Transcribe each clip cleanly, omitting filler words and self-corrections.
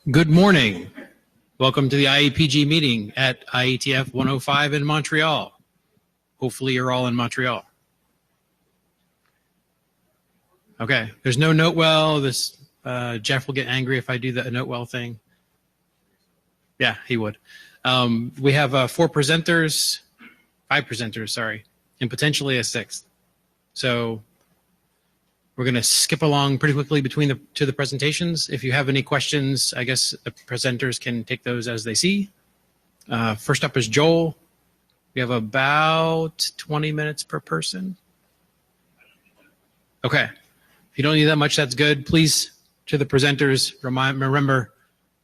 Good morning. Welcome to the IEPG meeting at IETF 105 in Montreal. Hopefully you're all in Montreal. Okay, there's no note well. Jeff will get angry if I do the note well thing. Yeah, he would. We have five presenters, sorry, and potentially a sixth. So we're going to skip along pretty quickly between the presentations. If you have any questions, I guess the presenters can take those as they see. First up is Joel. We have about 20 minutes per person. Okay. If you don't need that much, that's good. Please, to the presenters, remember,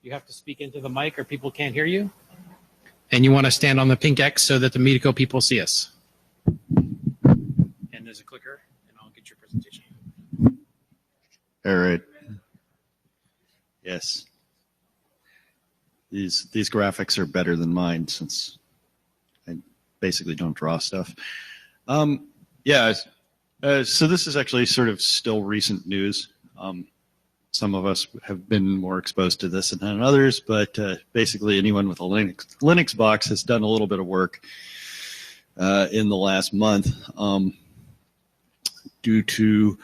you have to speak into the mic or people can't hear you. And you want to stand on the pink X so that the Medico people see us. And there's a clicker, and I'll get your presentation. All right. Yes. These graphics are better than mine since I basically don't draw stuff. Yeah. So this is actually sort of still recent news. Some of us have been more exposed to this than others, but basically anyone with a Linux box has done a little bit of work in the last month due to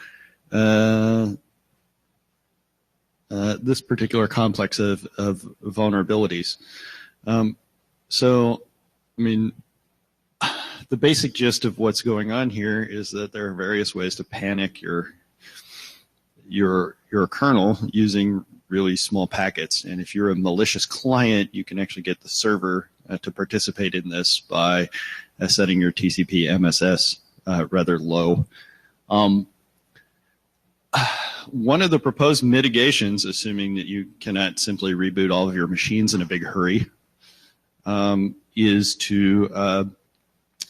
this particular complex of vulnerabilities. So, I mean, the basic gist of what's going on here is that there are various ways to panic your kernel using really small packets. And if you're a malicious client, you can actually get the server to participate in this by setting your TCP MSS rather low. One of the proposed mitigations, assuming that you cannot simply reboot all of your machines in a big hurry, is to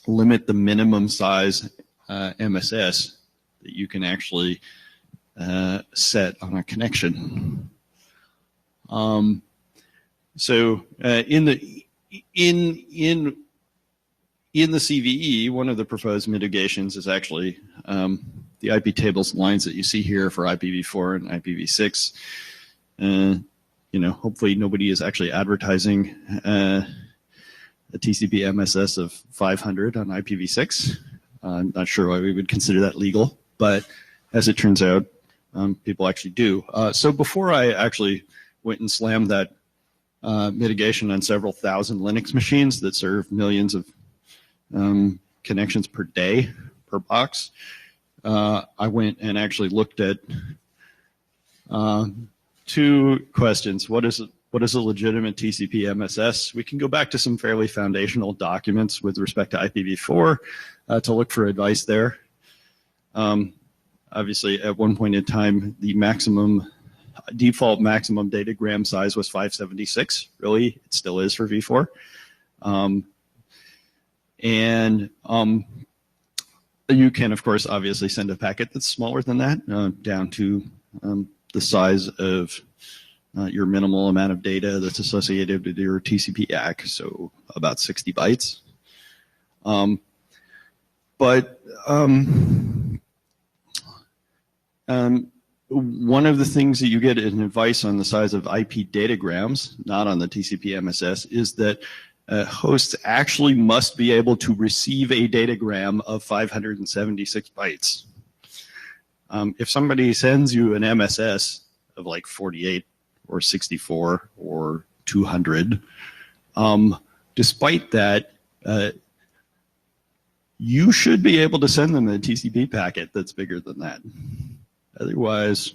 limit the minimum size MSS that you can actually set on a connection. So in the CVE, one of the proposed mitigations is actually the IP tables lines that you see here for IPv4 and IPv6. Hopefully nobody is actually advertising a TCP MSS of 500 on IPv6. I'm not sure why we would consider that legal, but as it turns out, people actually do. So before I actually went and slammed that mitigation on several thousand Linux machines that serve millions of connections per day per box, I went and actually looked at two questions. What is a legitimate TCP MSS? We can go back to some fairly foundational documents with respect to IPv4 to look for advice there. Obviously, at one point in time, the default maximum datagram size was 576. Really, it still is for v4. You can, of course, obviously send a packet that's smaller than that, down to the size of your minimal amount of data that's associated with your TCP ACK, so about 60 bytes. One of the things that you get in advice on the size of IP datagrams, not on the TCP MSS, is that hosts actually must be able to receive a datagram of 576 bytes. If somebody sends you an MSS of like 48 or 64 or 200, despite that, you should be able to send them a TCP packet that's bigger than that. Otherwise,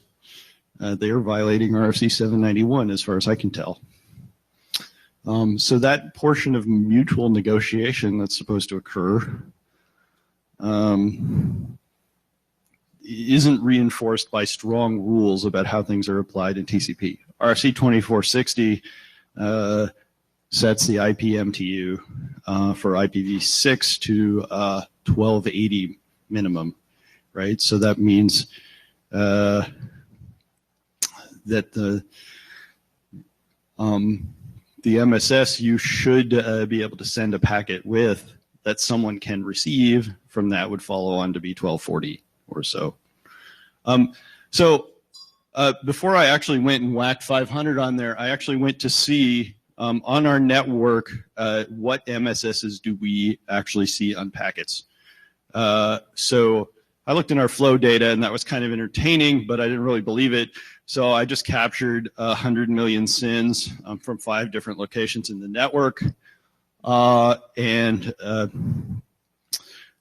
they are violating RFC 791 as far as I can tell. So that portion of mutual negotiation that's supposed to occur isn't reinforced by strong rules about how things are applied in TCP. RFC 2460 sets the IP MTU for IPv6 to 1280 minimum, right? So that means that the MSS you should be able to send a packet with that someone can receive from that would follow on to be 1240 or so. before I actually went and whacked 500 on there, I actually went to see on our network what MSSs do we actually see on packets. So I looked in our flow data, and that was kind of entertaining, but I didn't really believe it. So I just captured 100 million SYNs from 5 different locations in the network, and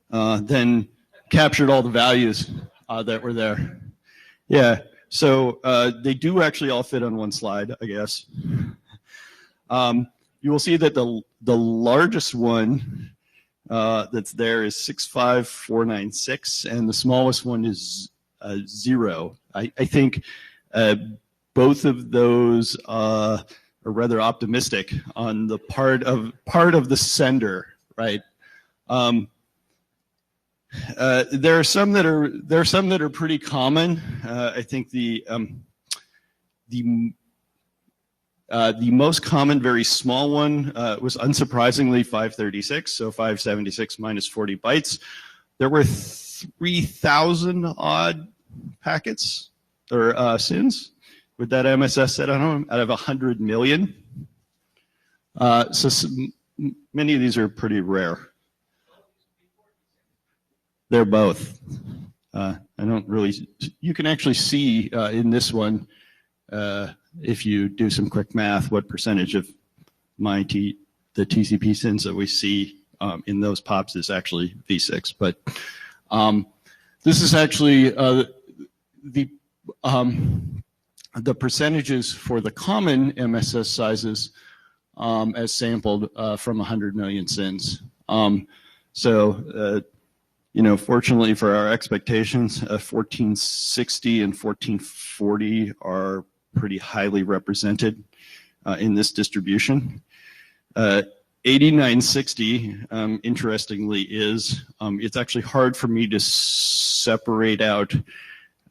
then captured all the values that were there. Yeah, so they do actually all fit on one slide, I guess. You will see that the largest one that's there is 65496, and the smallest one is 0. I think both of those are rather optimistic on the part of the sender, right? There are some that are pretty common. I think the most common, very small one was unsurprisingly 536, so 576 minus 40 bytes. There were 3,000 odd packets or SYNs with that MSS set on them out of 100 million. So many of these are pretty rare. They're both. I don't really. You can actually see in this one, if you do some quick math, what percentage of the TCP SYNs that we see in those pops is actually V6. But this is actually the percentages for the common MSS sizes as sampled from 100 million SYNs. Fortunately for our expectations, 1460 and 1440 are pretty highly represented in this distribution. 8960, interestingly, it's actually hard for me to separate out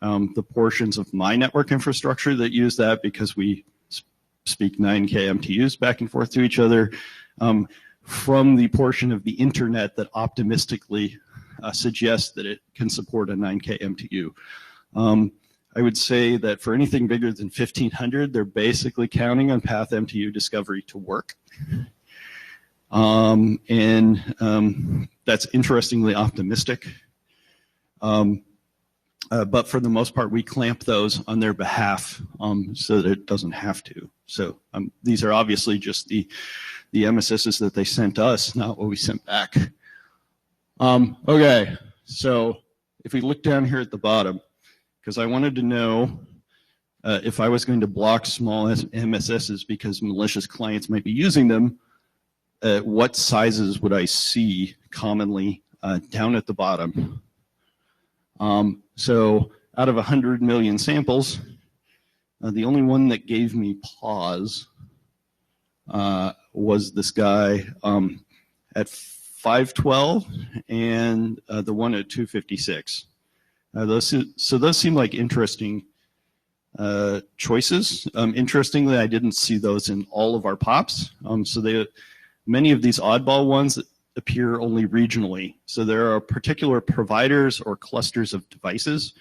the portions of my network infrastructure that use that, because we speak 9K MTUs back and forth to each other, from the portion of the internet that optimistically suggests that it can support a 9K MTU. I would say that for anything bigger than 1500, they're basically counting on path MTU discovery to work. That's interestingly optimistic. But for the most part, we clamp those on their behalf so that it doesn't have to. So these are obviously just the MSSs that they sent us, not what we sent back. Okay, so if we look down here at the bottom, because I wanted to know if I was going to block small MSSs because malicious clients might be using them, what sizes would I see commonly down at the bottom? So out of 100 million samples, the only one that gave me pause was this guy at 512 and the one at 256. Those seem like interesting choices. Interestingly, I didn't see those in all of our pops. Many of these oddball ones appear only regionally. So there are particular providers or clusters of devices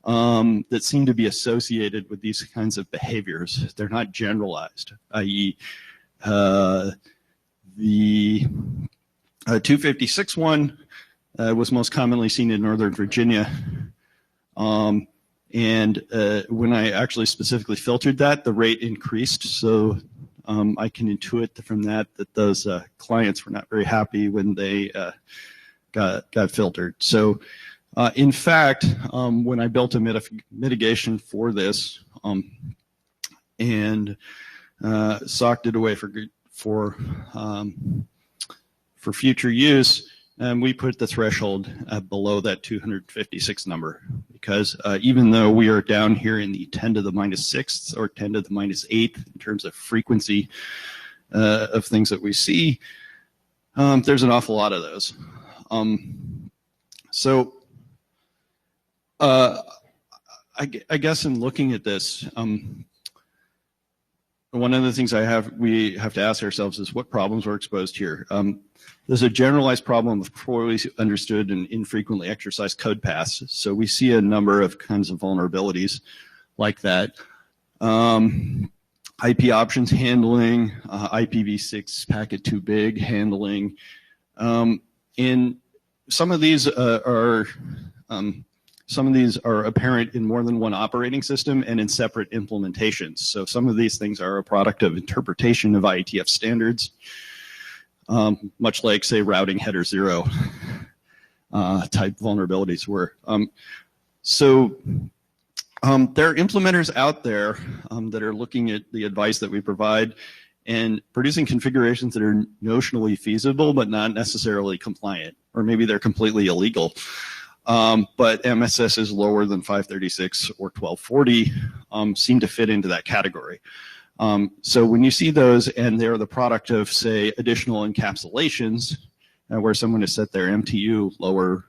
that seem to be associated with these kinds of behaviors. They're not generalized, i.e. The 256 one was most commonly seen in Northern Virginia. When I actually specifically filtered that, the rate increased. So I can intuit from that those clients were not very happy when they got filtered. So in fact, when I built a mitigation for this and socked it away for future use, we put the threshold below that 256 number, because even though we are down here in the 10 to the minus 6th or 10 to the minus 8th in terms of frequency of things that we see, there's an awful lot of those. I guess in looking at this, one of the things we have to ask ourselves is what problems were exposed here. There's a generalized problem of poorly understood and infrequently exercised code paths. So we see a number of kinds of vulnerabilities. like that. IP options handling, IPv6 packet too big handling. And some of these are apparent in more than one operating system and in separate implementations. So some of these things are a product of interpretation of IETF standards, much like, say, routing header 0 type vulnerabilities were. There are implementers out there that are looking at the advice that we provide and producing configurations that are notionally feasible but not necessarily compliant, or maybe they're completely illegal. But MSS is lower than 536 or 1240 seem to fit into that category. So when you see those and they're the product of, say, additional encapsulations, where someone has set their MTU lower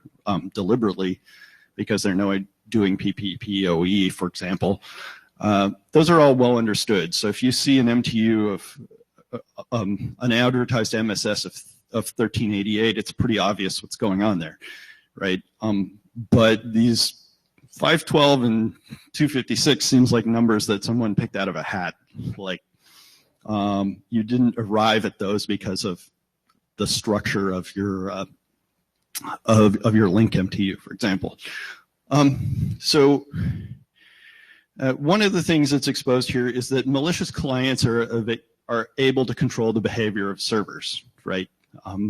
deliberately because they're doing PPPoE, for example, those are all well understood. So if you see an MTU of an advertised MSS of 1388, it's pretty obvious what's going on there, right? But these 512 and 256 seems like numbers that someone picked out of a hat. Like you didn't arrive at those because of the structure of your link MTU, for example. So one of the things that's exposed here is that malicious clients are able to control the behavior of servers, right?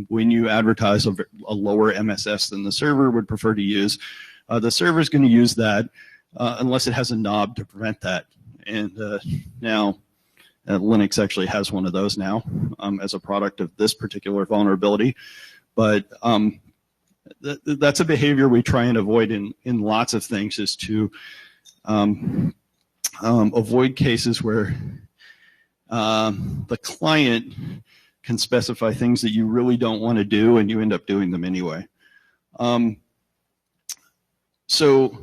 When you advertise a lower MSS than the server would prefer to use, the server is going to use that unless it has a knob to prevent that. And now Linux actually has one of those now as a product of this particular vulnerability. But that's a behavior we try and avoid in lots of things, is to avoid cases where the client can specify things that you really don't want to do and you end up doing them anyway. So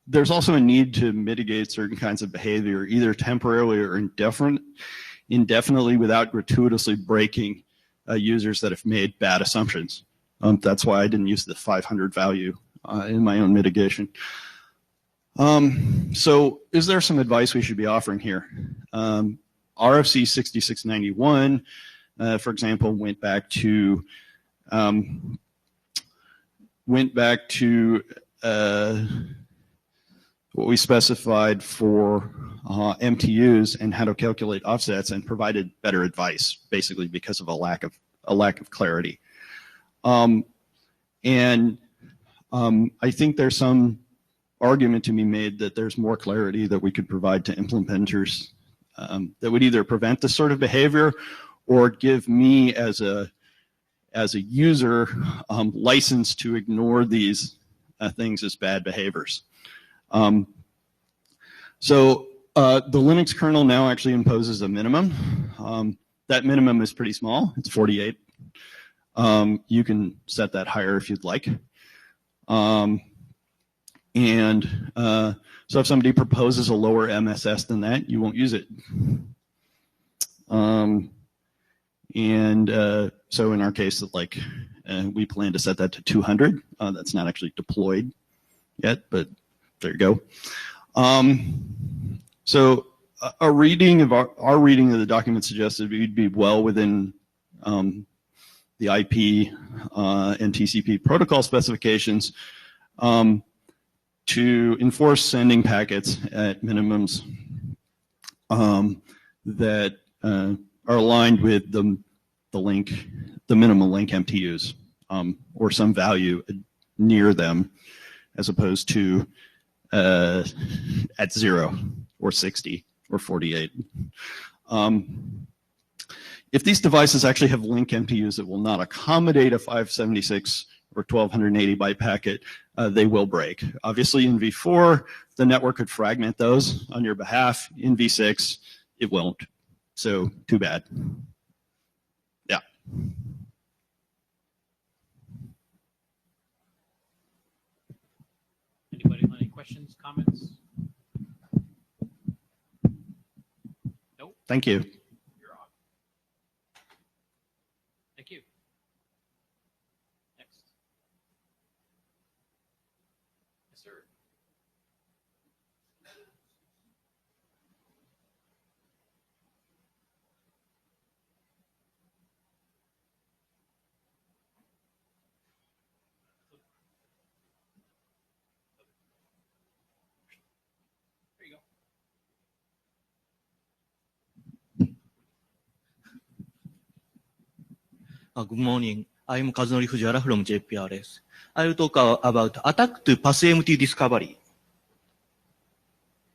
there's also a need to mitigate certain kinds of behavior, either temporarily or indefinitely, without gratuitously breaking users that have made bad assumptions. That's why I didn't use the 500 value in my own mitigation. So is there some advice we should be offering here? RFC 6691, for example, went back to what we specified for MTUs and how to calculate offsets, and provided better advice, basically because of a lack of clarity. I think there's some argument to be made that there's more clarity that we could provide to implementers that would either prevent this sort of behavior or give me as a user license to ignore these things as bad behaviors. So the Linux kernel now actually imposes a minimum. That minimum is pretty small. It's 48. You can set that higher if you'd like. So if somebody proposes a lower MSS than that, you won't use it. So in our case, like we plan to set that to 200. That's not actually deployed yet, but there you go. So our reading of the document suggested we'd be well within the IP and TCP protocol specifications to enforce sending packets at minimums that are aligned with the minimum link MTUs or some value near them, as opposed to at 0 or 60 or 48. If these devices actually have link MTUs that will not accommodate a 576 or 1280 byte packet, they will break. Obviously in v4, the network could fragment those on your behalf. In v6, it won't. So too bad. Yeah. Anybody have any questions, comments? Nope. Thank you. You're on. Thank you. Next. Yes, sir. Good morning. I'm Kazunori Fujiwara from JPRS. I will talk about attack to PassMT discovery.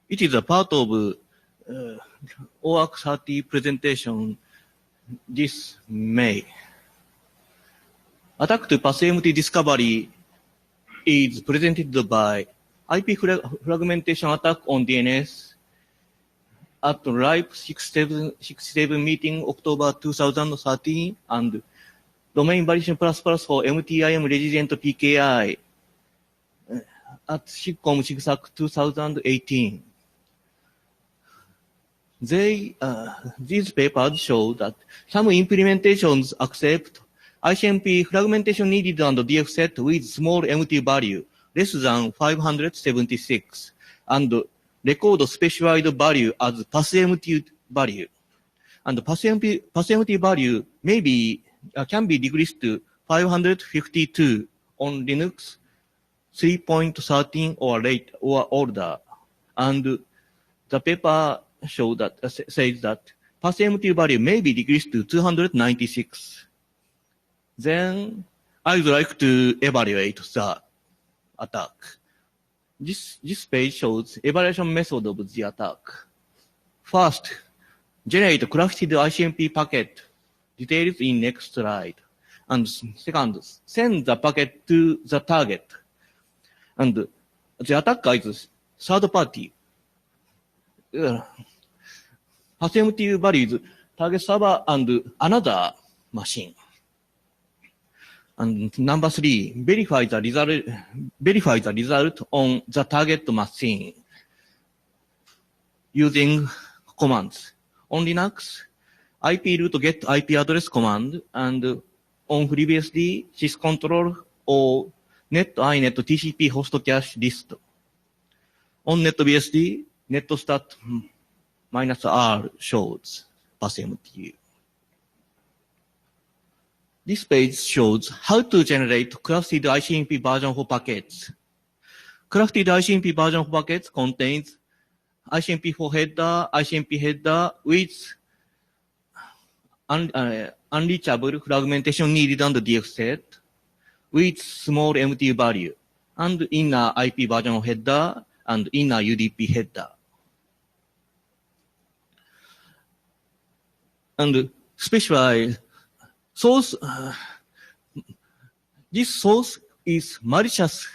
It is a part of OAC 30 presentation this May. Attack to PassMT discovery is presented by IP fragmentation attack on DNS at RIPE 67 meeting October 2013 and domain validation plus for MTIM resident PKI at SIGCOM SIGSAC 2018. These papers show that some implementations accept ICMP fragmentation needed on the DF set with small MT value less than 576 and record specified value as PassMT value. And PassMT value can be decreased to 552 on Linux 3.13 or older. And the paper says that PassMT value may be decreased to 296. Then I would like to evaluate the attack. This page shows evaluation method of the attack. First, generate crafted ICMP packet details in next slide. And second, send the packet to the target. And the attacker is third party. PassMT value is target server and another machine. And number 3, verify the result on the target machine using commands. On Linux, IP root get IP address command, and on FreeBSD, syscontrol or net inet TCP host cache list. On NetBSD, netstat -r shows PassMT. This page shows how to generate crafted ICMP version for packets. Crafted ICMP version for packets contains ICMP for header, ICMP header with unreachable fragmentation needed on the DF set with small MT value and inner IP version header and inner UDP header. And specify source. This source is malicious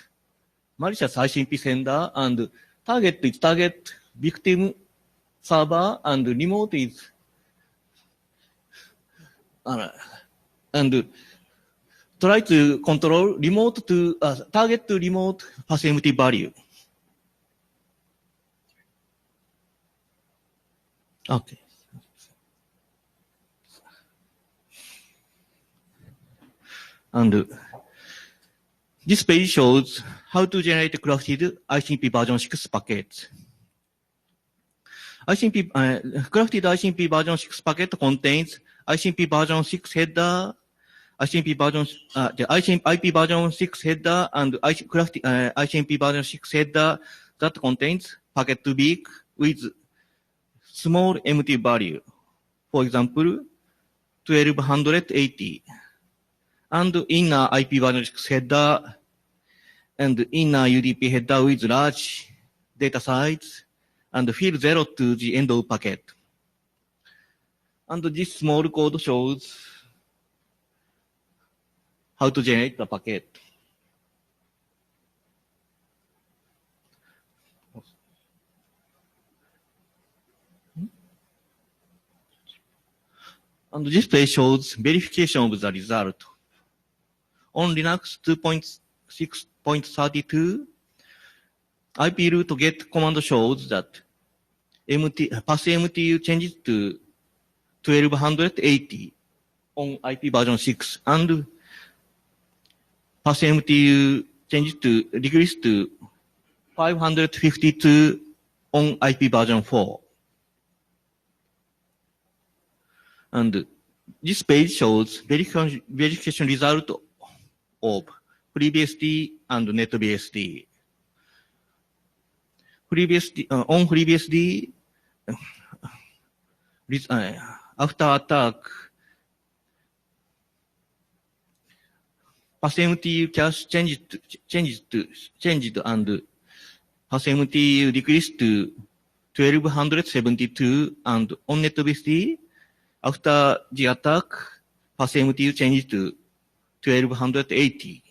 ICMP sender, and target is target victim server, and remote is and try to control remote to target to remote PassMT value. Okay. And this page shows how to generate crafted ICMP version 6 packets. Crafted ICMP version 6 packet contains ICMP version 6 header, ICMP version, IP version 6 header, and crafted ICMP version 6 header that contains packet too big with small MT value. For example, 1280. And inner IP version 6 header and inner UDP header with large data size and field 0 to the end of packet. And this small code shows how to generate the packet. And this page shows verification of the result. On Linux 2.6.32, IP root get command shows that PassMT changes to 1280 on IP version 6, and PassMT changes to decrease to 552 on IP version 4. And this page shows verification result of FreeBSD and NetBSD. On FreeBSD, after attack, PassMTU cache changed and PassMTU decreased to 1272 and on NetBSD, after the attack, PassMTU changed to 1280.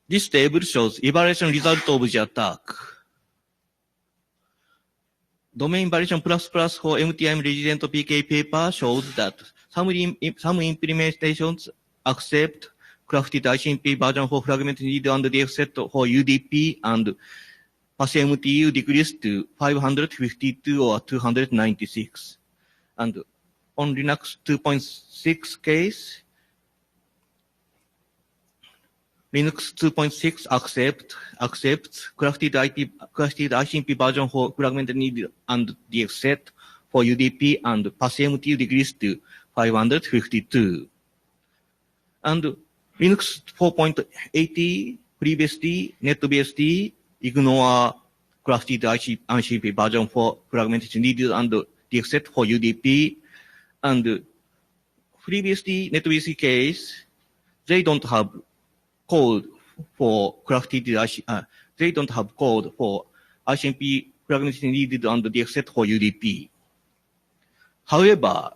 This table shows evaluation result of the attack. Domain variation plus for MTM resident PK paper shows that some implementations accept crafted ICMP version for fragment need and DF set for UDP and PassMTU decreased to 552 or 296. And on Linux 2.6 case, Linux 2.6 accepts crafted ICMP version for fragment need and DF set for UDP and PassMTU decreased to 552. And Linux 4.80, FreeBSD, NetBSD ignore crafted ICMP version for fragmentation needed and DF set for UDP. And FreeBSD, NetBSD case, they don't have code for crafted they don't have code for ICMP fragmentation needed and DF set for UDP. However,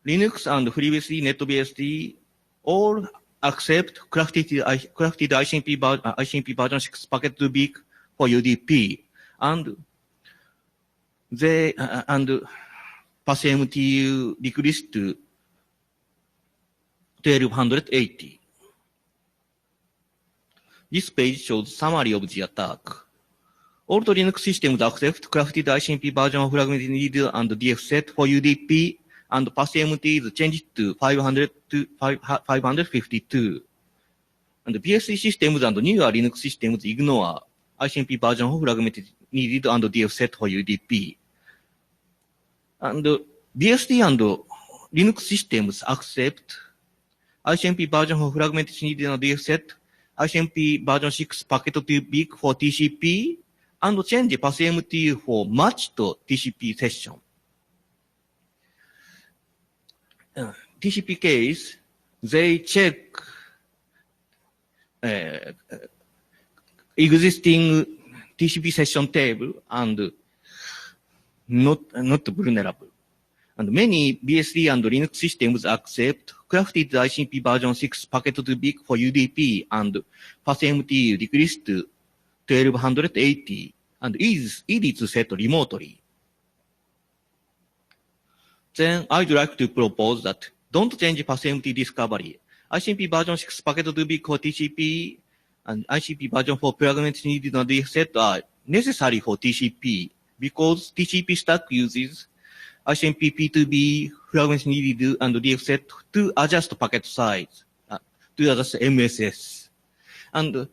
Linux and FreeBSD, NetBSD all accept crafted ICMP version 6 packet to big for UDP, and they and PassMTU decreased to 1280. This page shows summary of the attack. All the Linux systems accept crafted ICMP version of fragmented needed and DF set for UDP, and PassMT is changed to 552. And BSD systems and newer Linux systems ignore ICMP version of fragmented needed and DF set for UDP. And BSD and Linux systems accept ICMP version of fragmented needed and DF set, ICMP version 6 packet to big for TCP, and change PassMT for matched TCP session. TCP case, they check existing TCP session table and not vulnerable. And many BSD and Linux systems accept crafted ICMP version 6 packet to big for UDP and PassMT decreased to 1280 and is set remotely. Then I'd like to propose that don't change PassMT discovery. ICMP version 6 packet to big for TCP and ICMP version for fragment needed and DF set are necessary for TCP because TCP stack uses ICMP P2B fragment needed and DF set to adjust packet size, to adjust MSS. And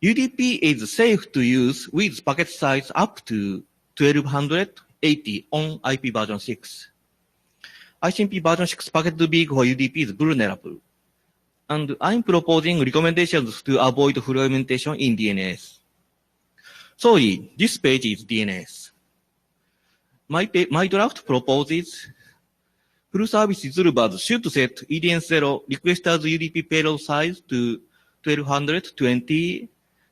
UDP is safe to use with packet size up to 1280 on IP version 6. ICMP version 6 packet to big for UDP is vulnerable. And I'm proposing recommendations to avoid fragmentation in DNS. Sorry, this page is DNS. My draft proposes full service resolvers should set EDN0 requesters UDP payload size to 1220,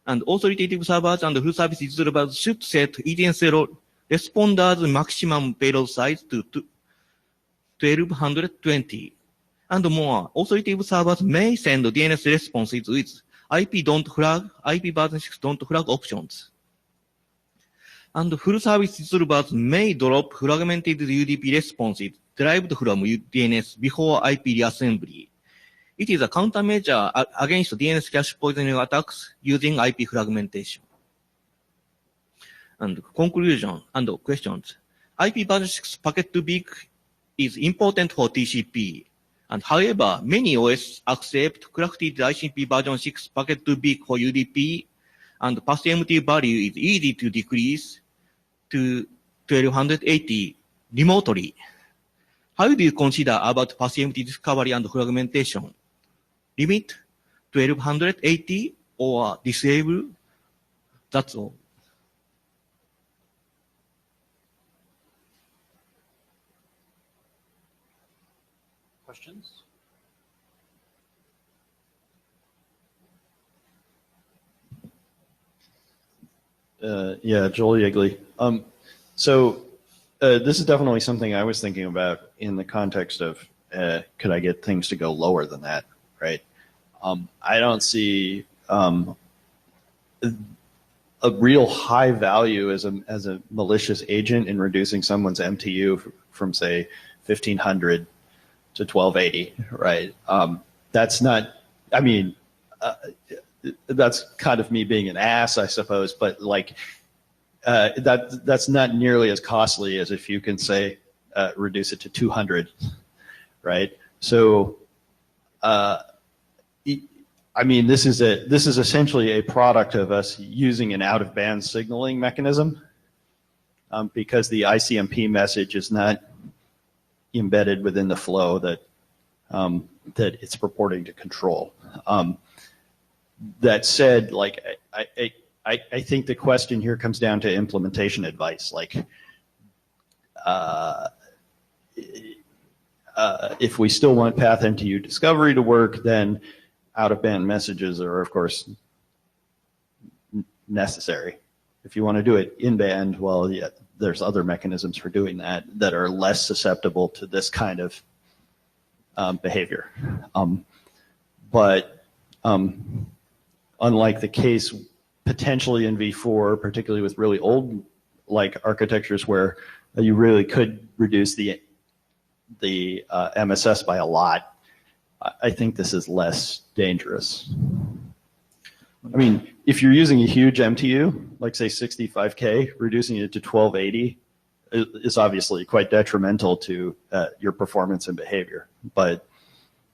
and authoritative servers and full service resolvers should set EDN0 responders maximum payload size to 1220. And more, authoritative servers may send DNS responses with IP don't flag, IP version 6 don't flag options. And full service resolvers may drop fragmented UDP responses derived from DNS before IP reassembly. It is a countermeasure against DNS cache poisoning attacks using IP fragmentation. And conclusion and questions. IP version 6 packet to big is important for TCP. And however, many OS accept crafted ICMP version 6 packet to big for UDP, and PassMT value is easy to decrease to 1280 remotely. How do you consider about PassMT discovery and fragmentation? Limit 1280 or disable? That's all. Questions? Yeah, Joel Yegley. This is definitely something I was thinking about in the context of could I get things to go lower than that, right? I don't see a real high value as a malicious agent in reducing someone's MTU from say 1500 to 1280, right? That's not. I mean. That's kind of me being an ass, I suppose, but like that's not nearly as costly as if you can say reduce it to 200, right? So, I mean, this is essentially a product of us using an out of band signaling mechanism because the ICMP message is not embedded within the flow that it's purporting to control. That said, like I think the question here comes down to implementation advice. Like, if we still want path MTU discovery to work, then out-of-band messages are, of course, necessary. If you want to do it in-band, well, yeah, there's other mechanisms for doing that are less susceptible to this kind of behavior. Unlike the case potentially in V4, particularly with really old like architectures where you really could reduce the MSS by a lot, I think this is less dangerous. I mean, if you're using a huge MTU, like say 65K, reducing it to 1280 is obviously quite detrimental to your performance and behavior. But,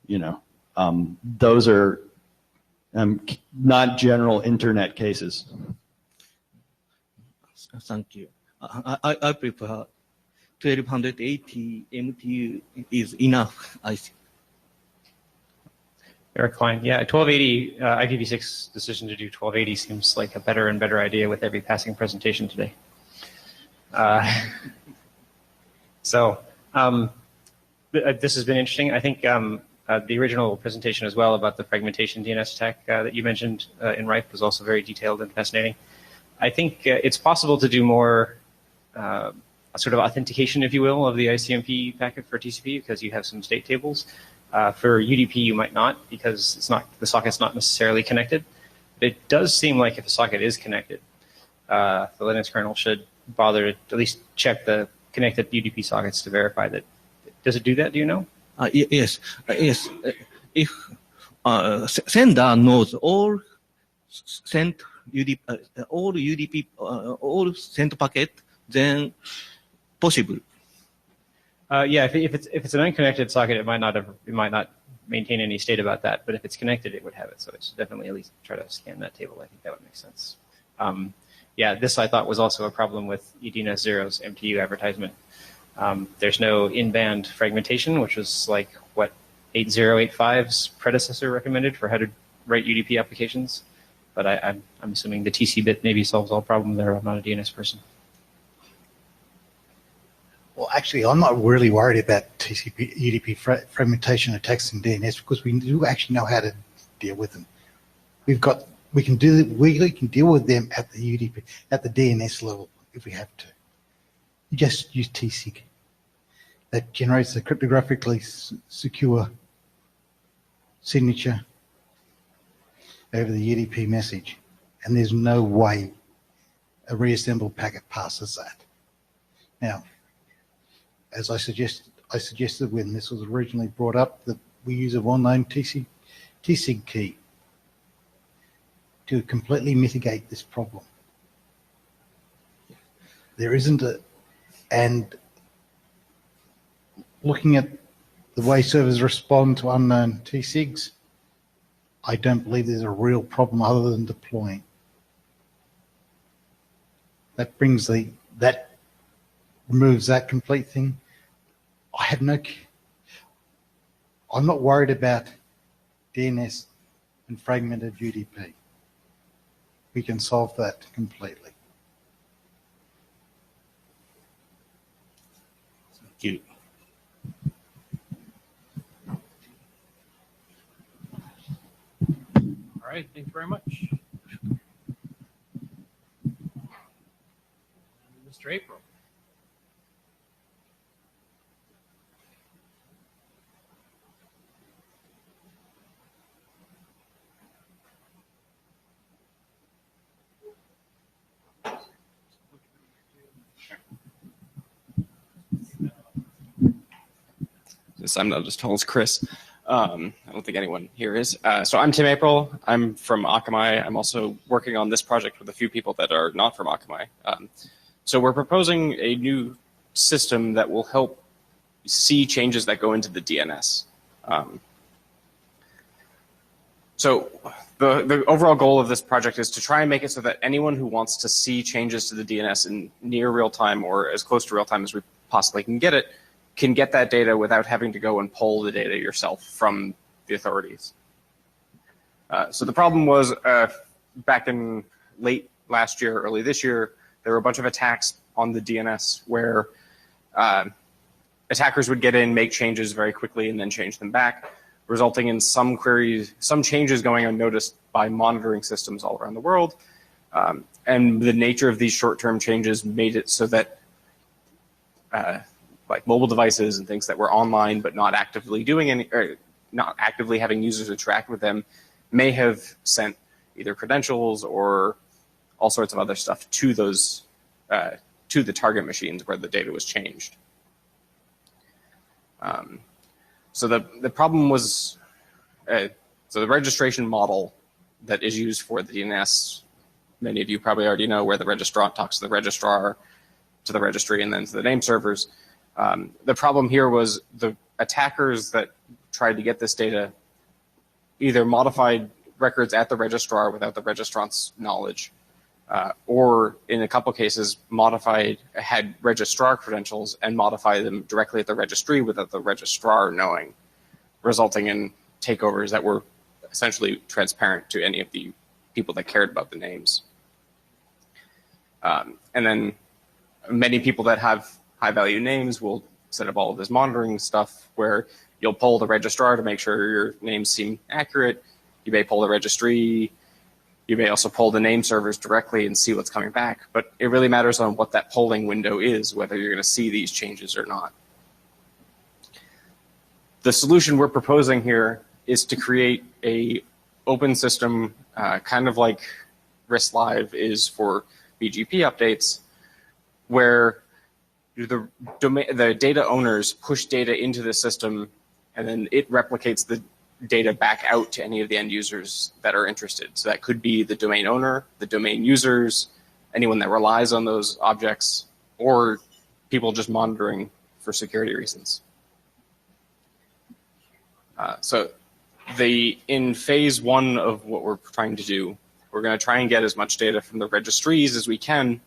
you know, those are not general internet cases. Thank you. I prefer 1280 MTU is enough, I think. Eric Klein, yeah, 1280 IPv6 decision to do 1280 seems like a better and better idea with every passing presentation today. This has been interesting. I think the original presentation as well about the fragmentation DNS attack that you mentioned in RIPE was also very detailed and fascinating. I think it's possible to do more sort of authentication, if you will, of the ICMP packet for TCP because you have some state tables. For UDP, you might not because the socket's not necessarily connected. It does seem like if a socket is connected, the Linux kernel should bother to at least check the connected UDP sockets to verify that. Does it do that? Do you know? Yes. If sender knows all sent UDP, all sent packet, then possible. Yeah, if it's an unconnected socket, it might not maintain any state about that. But if it's connected, it would have it. So it should definitely at least try to scan that table. I think that would make sense. Yeah, this I thought was also a problem with eDNS0's MTU advertisement. There's no in-band fragmentation, which was like what 8085's predecessor recommended for how to write UDP applications. But I'm assuming the TC bit maybe solves all problems there. I'm not a DNS person. Well, actually, I'm not really worried about TCP UDP fragmentation attacks in DNS because we do actually know how to deal with them. We can deal with them at the UDP at the DNS level if we have to. You just use TSIG. That generates a cryptographically secure signature over the UDP message, and there's no way a reassembled packet passes that. Now, as I suggested when this was originally brought up, that we use a well-known TSIG key to completely mitigate this problem. There isn't and looking at the way servers respond to unknown TSIGs, I don't believe there's a real problem other than deploying. That removes that complete thing. I'm not worried about DNS and fragmented UDP. We can solve that completely. Thank you. right, thank you very much. Mr. April. Since I'm not as tall as Chris. I don't think anyone here is. So I'm Tim April. I'm from Akamai. I'm also working on this project with a few people that are not from Akamai. So we're proposing a new system that will help see changes that go into the DNS. So the overall goal of this project is to try and make it so that anyone who wants to see changes to the DNS in near real time or as close to real time as we possibly can get that data without having to go and pull the data yourself from the authorities. So the problem was back in late last year, early this year, there were a bunch of attacks on the DNS where attackers would get in, make changes very quickly, and then change them back, resulting in some queries, some changes going unnoticed by monitoring systems all around the world. And the nature of these short-term changes made it so that like mobile devices and things that were online but not actively doing any, or not actively having users interact with them, may have sent either credentials or all sorts of other stuff to those to the target machines where the data was changed. So the problem was so the registration model that is used for the DNS. Many of you probably already know where the registrant talks to the registrar, to the registry, and then to the name servers. The problem here was the attackers that tried to get this data either modified records at the registrar without the registrant's knowledge, or in a couple cases had registrar credentials and modified them directly at the registry without the registrar knowing, resulting in takeovers that were essentially transparent to any of the people that cared about the names. And then many people that have high-value names will set up all of this monitoring stuff where you'll poll the registrar to make sure your names seem accurate. You may poll the registry. You may also poll the name servers directly and see what's coming back. But it really matters on what that polling window is, whether you're going to see these changes or not. The solution we're proposing here is to create a open system, kind of like Risk Live is for BGP updates, where the data owners push data into the system, and then it replicates the data back out to any of the end users that are interested. So that could be the domain owner, the domain users, anyone that relies on those objects, or people just monitoring for security reasons. So in phase one of what we're trying to do, we're going to try and get as much data from the registries as we can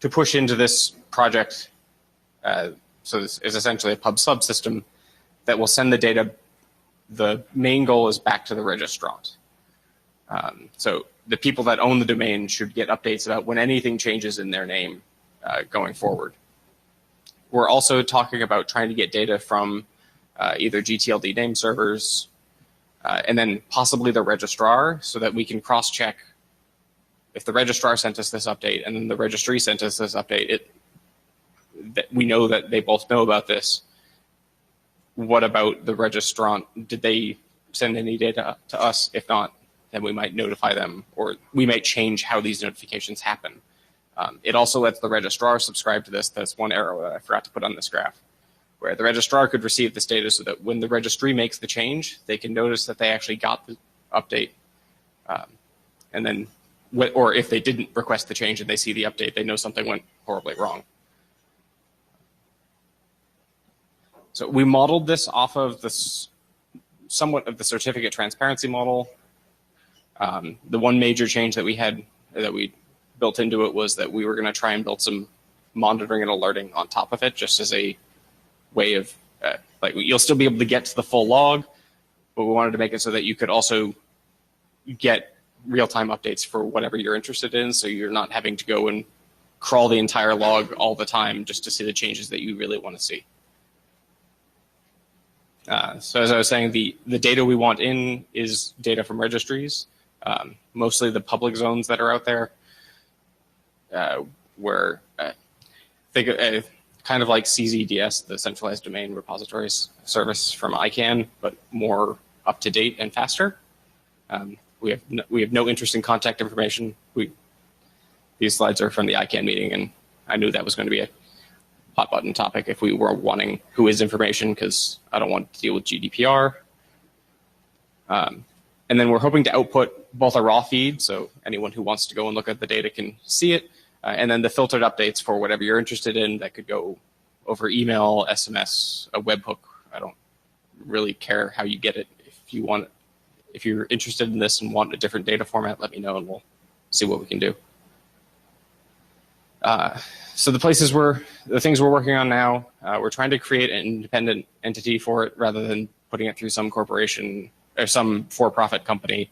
to push into this project. So this is essentially a pub subsystem that will send the data. The main goal is back to the registrant. So the people that own the domain should get updates about when anything changes in their name going forward. We're also talking about trying to get data from either GTLD name servers and then possibly the registrar so that we can cross-check if the registrar sent us this update and then the registry sent us this update, that we know that they both know about this. What about the registrant? Did they send any data to us? If not, then we might notify them, or we might change how these notifications happen. It also lets the registrar subscribe to this. That's one arrow that I forgot to put on this graph, where the registrar could receive this data so that when the registry makes the change, they can notice that they actually got the update. And then, or if they didn't request the change and they see the update, they know something went horribly wrong. So we modeled this off of this somewhat of the certificate transparency model. The one major change that we had that we built into it was that we were going to try and build some monitoring and alerting on top of it, just as a way of like you'll still be able to get to the full log, but we wanted to make it so that you could also get real-time updates for whatever you're interested in, so you're not having to go and crawl the entire log all the time just to see the changes that you really want to see. So as I was saying, the data we want in is data from registries. Mostly the public zones that are out there, where think kind of like CZDS, the Centralized Domain Repositories Service from ICANN, but more up to date and faster. We have no interest in contact information. These slides are from the ICANN meeting, and I knew that was going to be a hot button topic if we were wanting who is information, because I don't want to deal with GDPR. And then we're hoping to output both a raw feed, so anyone who wants to go and look at the data can see it, and then the filtered updates for whatever you're interested in that could go over email, SMS, a webhook. I don't really care how you get it. If you're interested in this and want a different data format, let me know and we'll see what we can do. So the things we're working on now, we're trying to create an independent entity for it rather than putting it through some corporation or some for-profit company,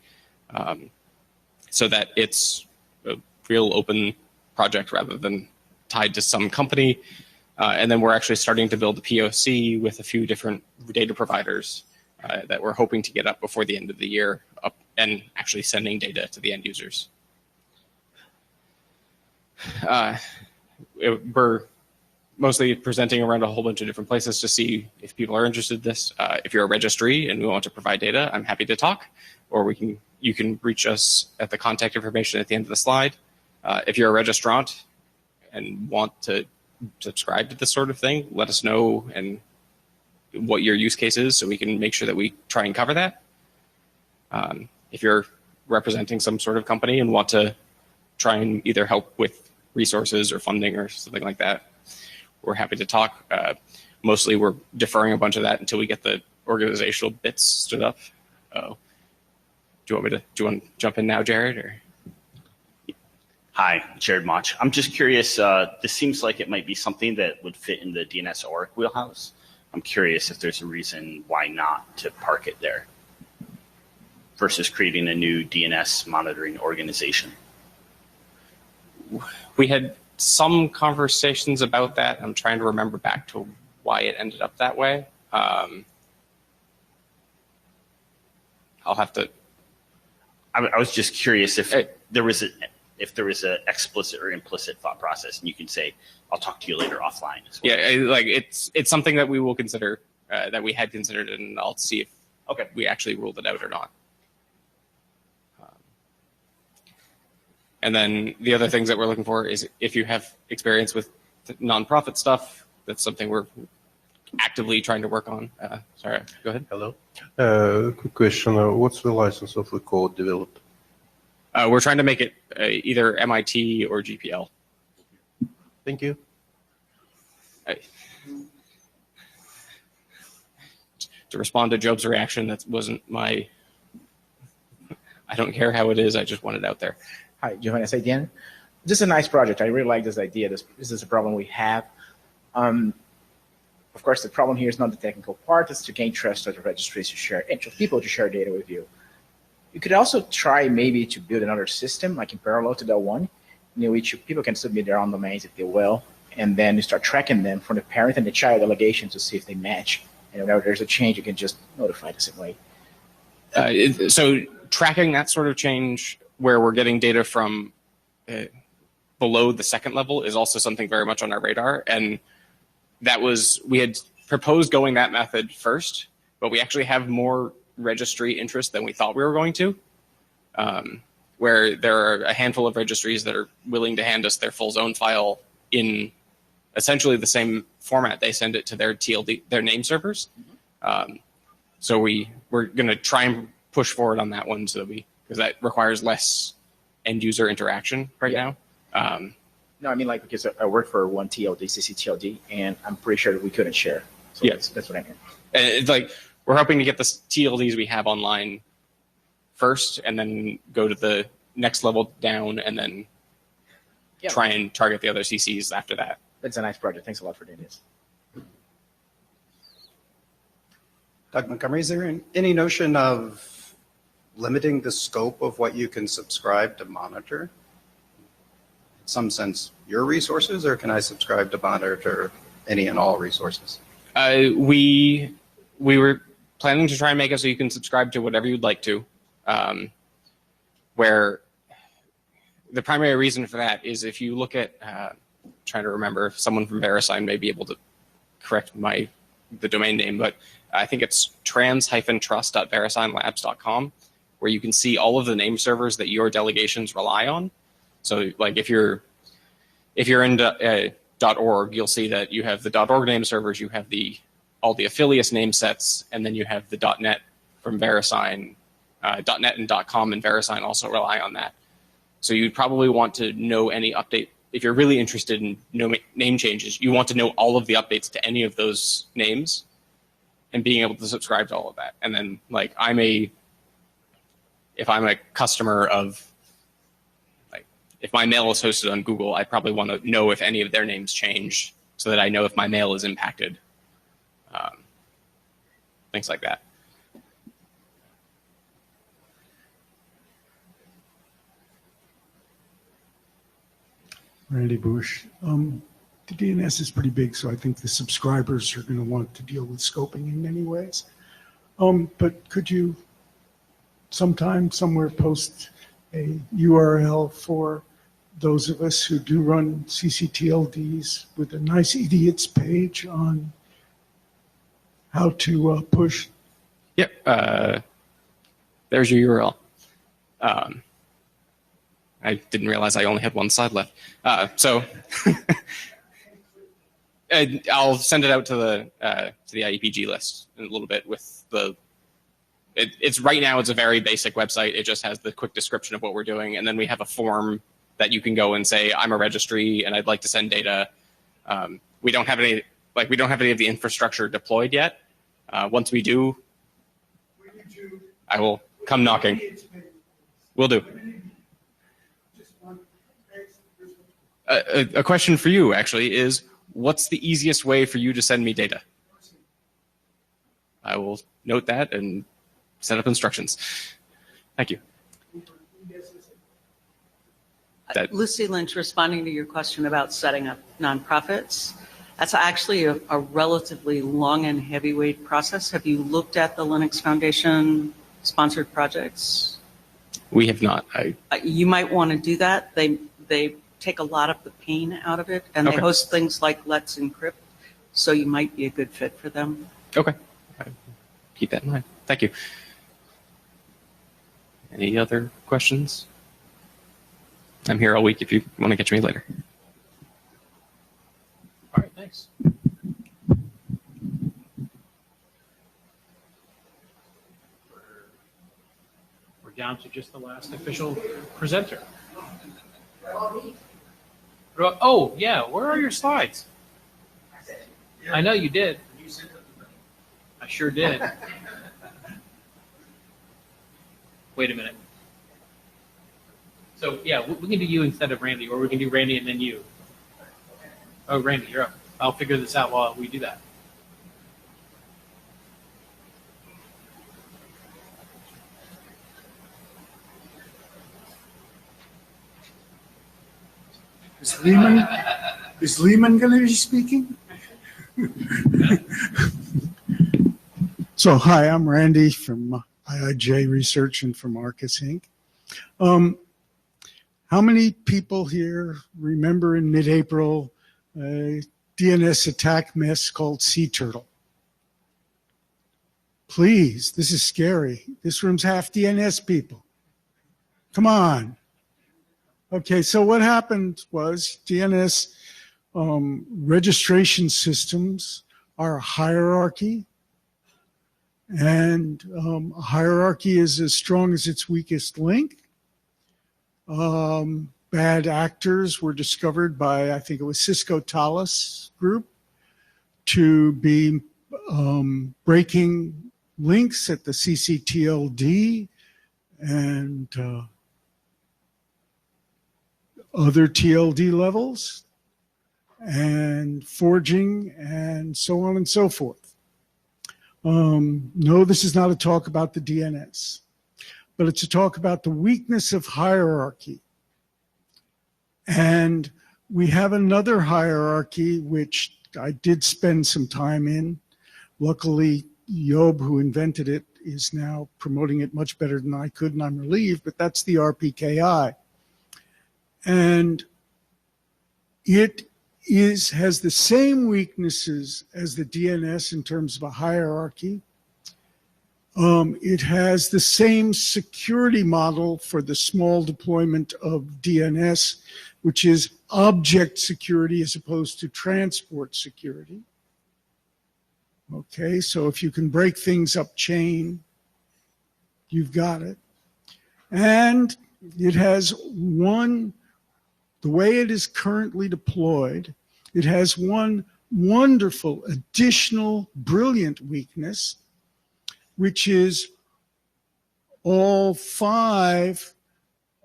so that it's a real open project rather than tied to some company. And then we're actually starting to build a POC with a few different data providers that we're hoping to get up before the end of the year, up and actually sending data to the end users. We're mostly presenting around a whole bunch of different places to see if people are interested in this. If you're a registry and we want to provide data, I'm happy to talk, or you can reach us at the contact information at the end of the slide. If you're a registrant and want to subscribe to this sort of thing, let us know and what your use case is so we can make sure that we try and cover that. If you're representing some sort of company and want to try and either help with resources or funding or something like that, we're happy to talk. Mostly we're deferring a bunch of that until we get the organizational bits stood up. Do you want to jump in now, Jared? Or? Hi, Jared Mach. I'm just curious, this seems like it might be something that would fit in the DNS org wheelhouse. I'm curious if there's a reason why not to park it there versus creating a new DNS monitoring organization. We had some conversations about that. I'm trying to remember back to why it ended up that way. I'll have to. I was just curious if there was an explicit or implicit thought process, and you can say, "I'll talk to you later offline." As well. Yeah, like it's something that we will consider, that we had considered, and I'll see if we actually ruled it out or not. And then the other things that we're looking for is if you have experience with nonprofit stuff, that's something we're actively trying to work on. Sorry, go ahead. Hello. Quick question. What's the license of the code developed? We're trying to make it either MIT or GPL. Thank you. To respond to Job's reaction, that wasn't my... I don't care how it is, I just want it out there. Hi, Johannes again. This is a nice project. I really like this idea. This is a problem we have. Of course, the problem here is not the technical part. It's to gain trust of the registries to share, and for people to share data with you. You could also try maybe to build another system, like in parallel to that one, in which people can submit their own domains if they will, and then you start tracking them from the parent and the child delegation to see if they match. And whenever there's a change, you can just notify the same way. So tracking that sort of change where we're getting data from below the second level is also something very much on our radar. And we had proposed going that method first, but we actually have more registry interest than we thought we were going to, where there are a handful of registries that are willing to hand us their full zone file in essentially the same format they send it to their TLD, their name servers. So we're going to try and push forward on that one because that requires less end user interaction right now. No, I mean because I work for one TLD, CCTLD, and I'm pretty sure that we couldn't share. So that's what I mean. And it's we're hoping to get the TLDs we have online first, and then go to the next level down, and then try and target the other CCs after that. That's a nice project. Thanks a lot for doing this. Doug Montgomery, is there any notion of limiting the scope of what you can subscribe to monitor? In some sense, your resources, or can I subscribe to monitor any and all resources? We were planning to try and make it so you can subscribe to whatever you'd like to. where the primary reason for that is if you look at, trying to remember if someone from VeriSign may be able to correct the domain name, but I think it's trans-trust.verisignlabs.com, where you can see all of the name servers that your delegations rely on. So like if you're in .org, you'll see that you have the .org name servers, you have all the affiliates name sets, and then you have the .net from VeriSign. .net and .com and VeriSign also rely on that. So you'd probably want to know any update. If you're really interested in name changes, you want to know all of the updates to any of those names and being able to subscribe to all of that. And then like if I'm a customer of, like if my mail is hosted on Google, I probably want to know if any of their names change so that I know if my mail is impacted. Things like that. Randy Bush. The DNS is pretty big, so I think the subscribers are going to want to deal with scoping in many ways. But could you sometime, somewhere, post a URL for those of us who do run CCTLDs with a nice idiots page on how to push? Yep. There's your URL. I didn't realize I only had one slide left. So I'll send it out to the Iepg list in a little bit with it's right now it's a very basic website. It just has the quick description of what we're doing. And then we have a form that you can go and say, I'm a registry and I'd like to send data. We don't have any of the infrastructure deployed yet. Once we do, I will come knocking. Will do. A question for you, actually, is what's the easiest way for you to send me data? I will note that and set up instructions. Thank you. Lucy Lynch, responding to your question about setting up nonprofits. That's actually a relatively long and heavyweight process. Have you looked at the Linux Foundation sponsored projects? We have not. You might want to do that. They take a lot of the pain out of it, and they host things like Let's Encrypt, so you might be a good fit for them. Okay. Keep that in mind. Thank you. Any other questions? I'm here all week if you want to catch me later. All right, thanks. We're down to just the last official presenter. Oh, yeah, where are your slides? I know you did. I sure did. Wait a minute. So, yeah, we can do you instead of Randy, or we can do Randy and then you. Oh, Randy, you're up. I'll figure this out while we do that. Is Lehman going to be speaking? So, hi, I'm Randy from IIJ Research and from Arcus Inc. How many people here remember in mid-April a DNS attack mess called Sea Turtle? Please, this is scary. This room's half DNS people. Come on. Okay, so what happened was DNS registration systems are a hierarchy, and a hierarchy is as strong as its weakest link. Bad actors were discovered by, I think it was Cisco Talos group, to be breaking links at the CCTLD and other TLD levels, and forging, and so on and so forth. No, this is not a talk about the DNS, but it's a talk about the weakness of hierarchy. And we have another hierarchy, which I did spend some time in. Luckily, Job, who invented it, is now promoting it much better than I could, and I'm relieved, but that's the RPKI. And it has the same weaknesses as the DNS in terms of a hierarchy. It has the same security model for the small deployment of DNS, which is object security as opposed to transport security. Okay, so if you can break things up chain, you've got it. And it has the way it is currently deployed, it has one wonderful additional brilliant weakness, which is all 5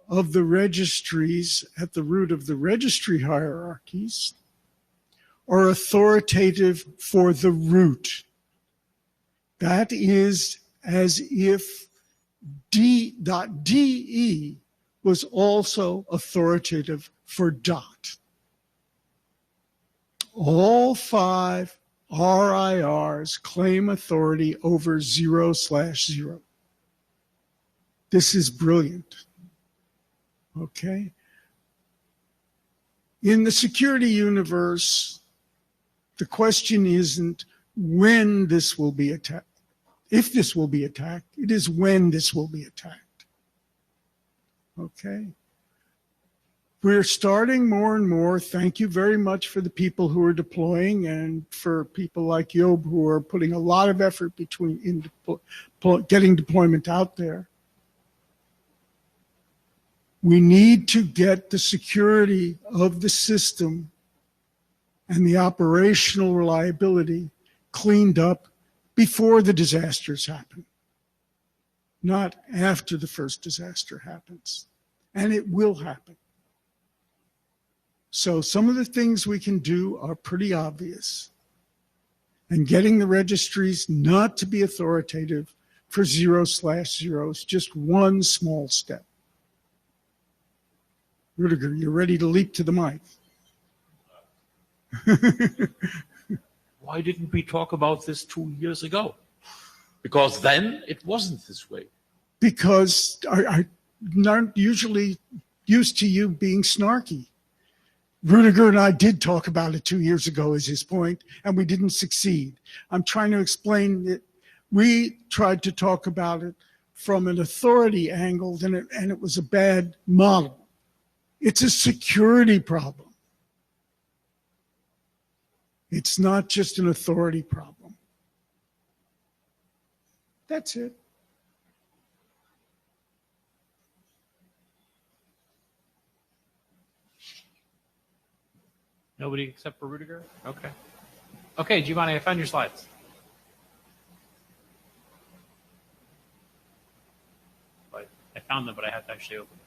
of the registries at the root of the registry hierarchies are authoritative for the root. That is as if D.DE was also authoritative for dot. All 5 RIRs claim authority over 0/0. This is brilliant. Okay? In the security universe, the question isn't when this will be attacked. If this will be attacked, it is when this will be attacked. Okay? We're starting more and more. Thank you very much for the people who are deploying and for people like Job who are putting a lot of effort in getting deployment out there. We need to get the security of the system and the operational reliability cleaned up before the disasters happen, not after the first disaster happens. And it will happen. So some of the things we can do are pretty obvious. And getting the registries not to be authoritative for 0/0 is just one small step. Rudiger, you're ready to leap to the mic. Why didn't we talk about this 2 years ago? Because then it wasn't this way. Because I'm not usually used to you being snarky. Rudiger and I did talk about it 2 years ago, is his point, and we didn't succeed. I'm trying to explain that we tried to talk about it from an authority angle, and it was a bad model. It's a security problem. It's not just an authority problem. That's it. Nobody except for Rudiger? Okay. Okay, Giovanni, I found your slides. But I found them, but I have to actually open them.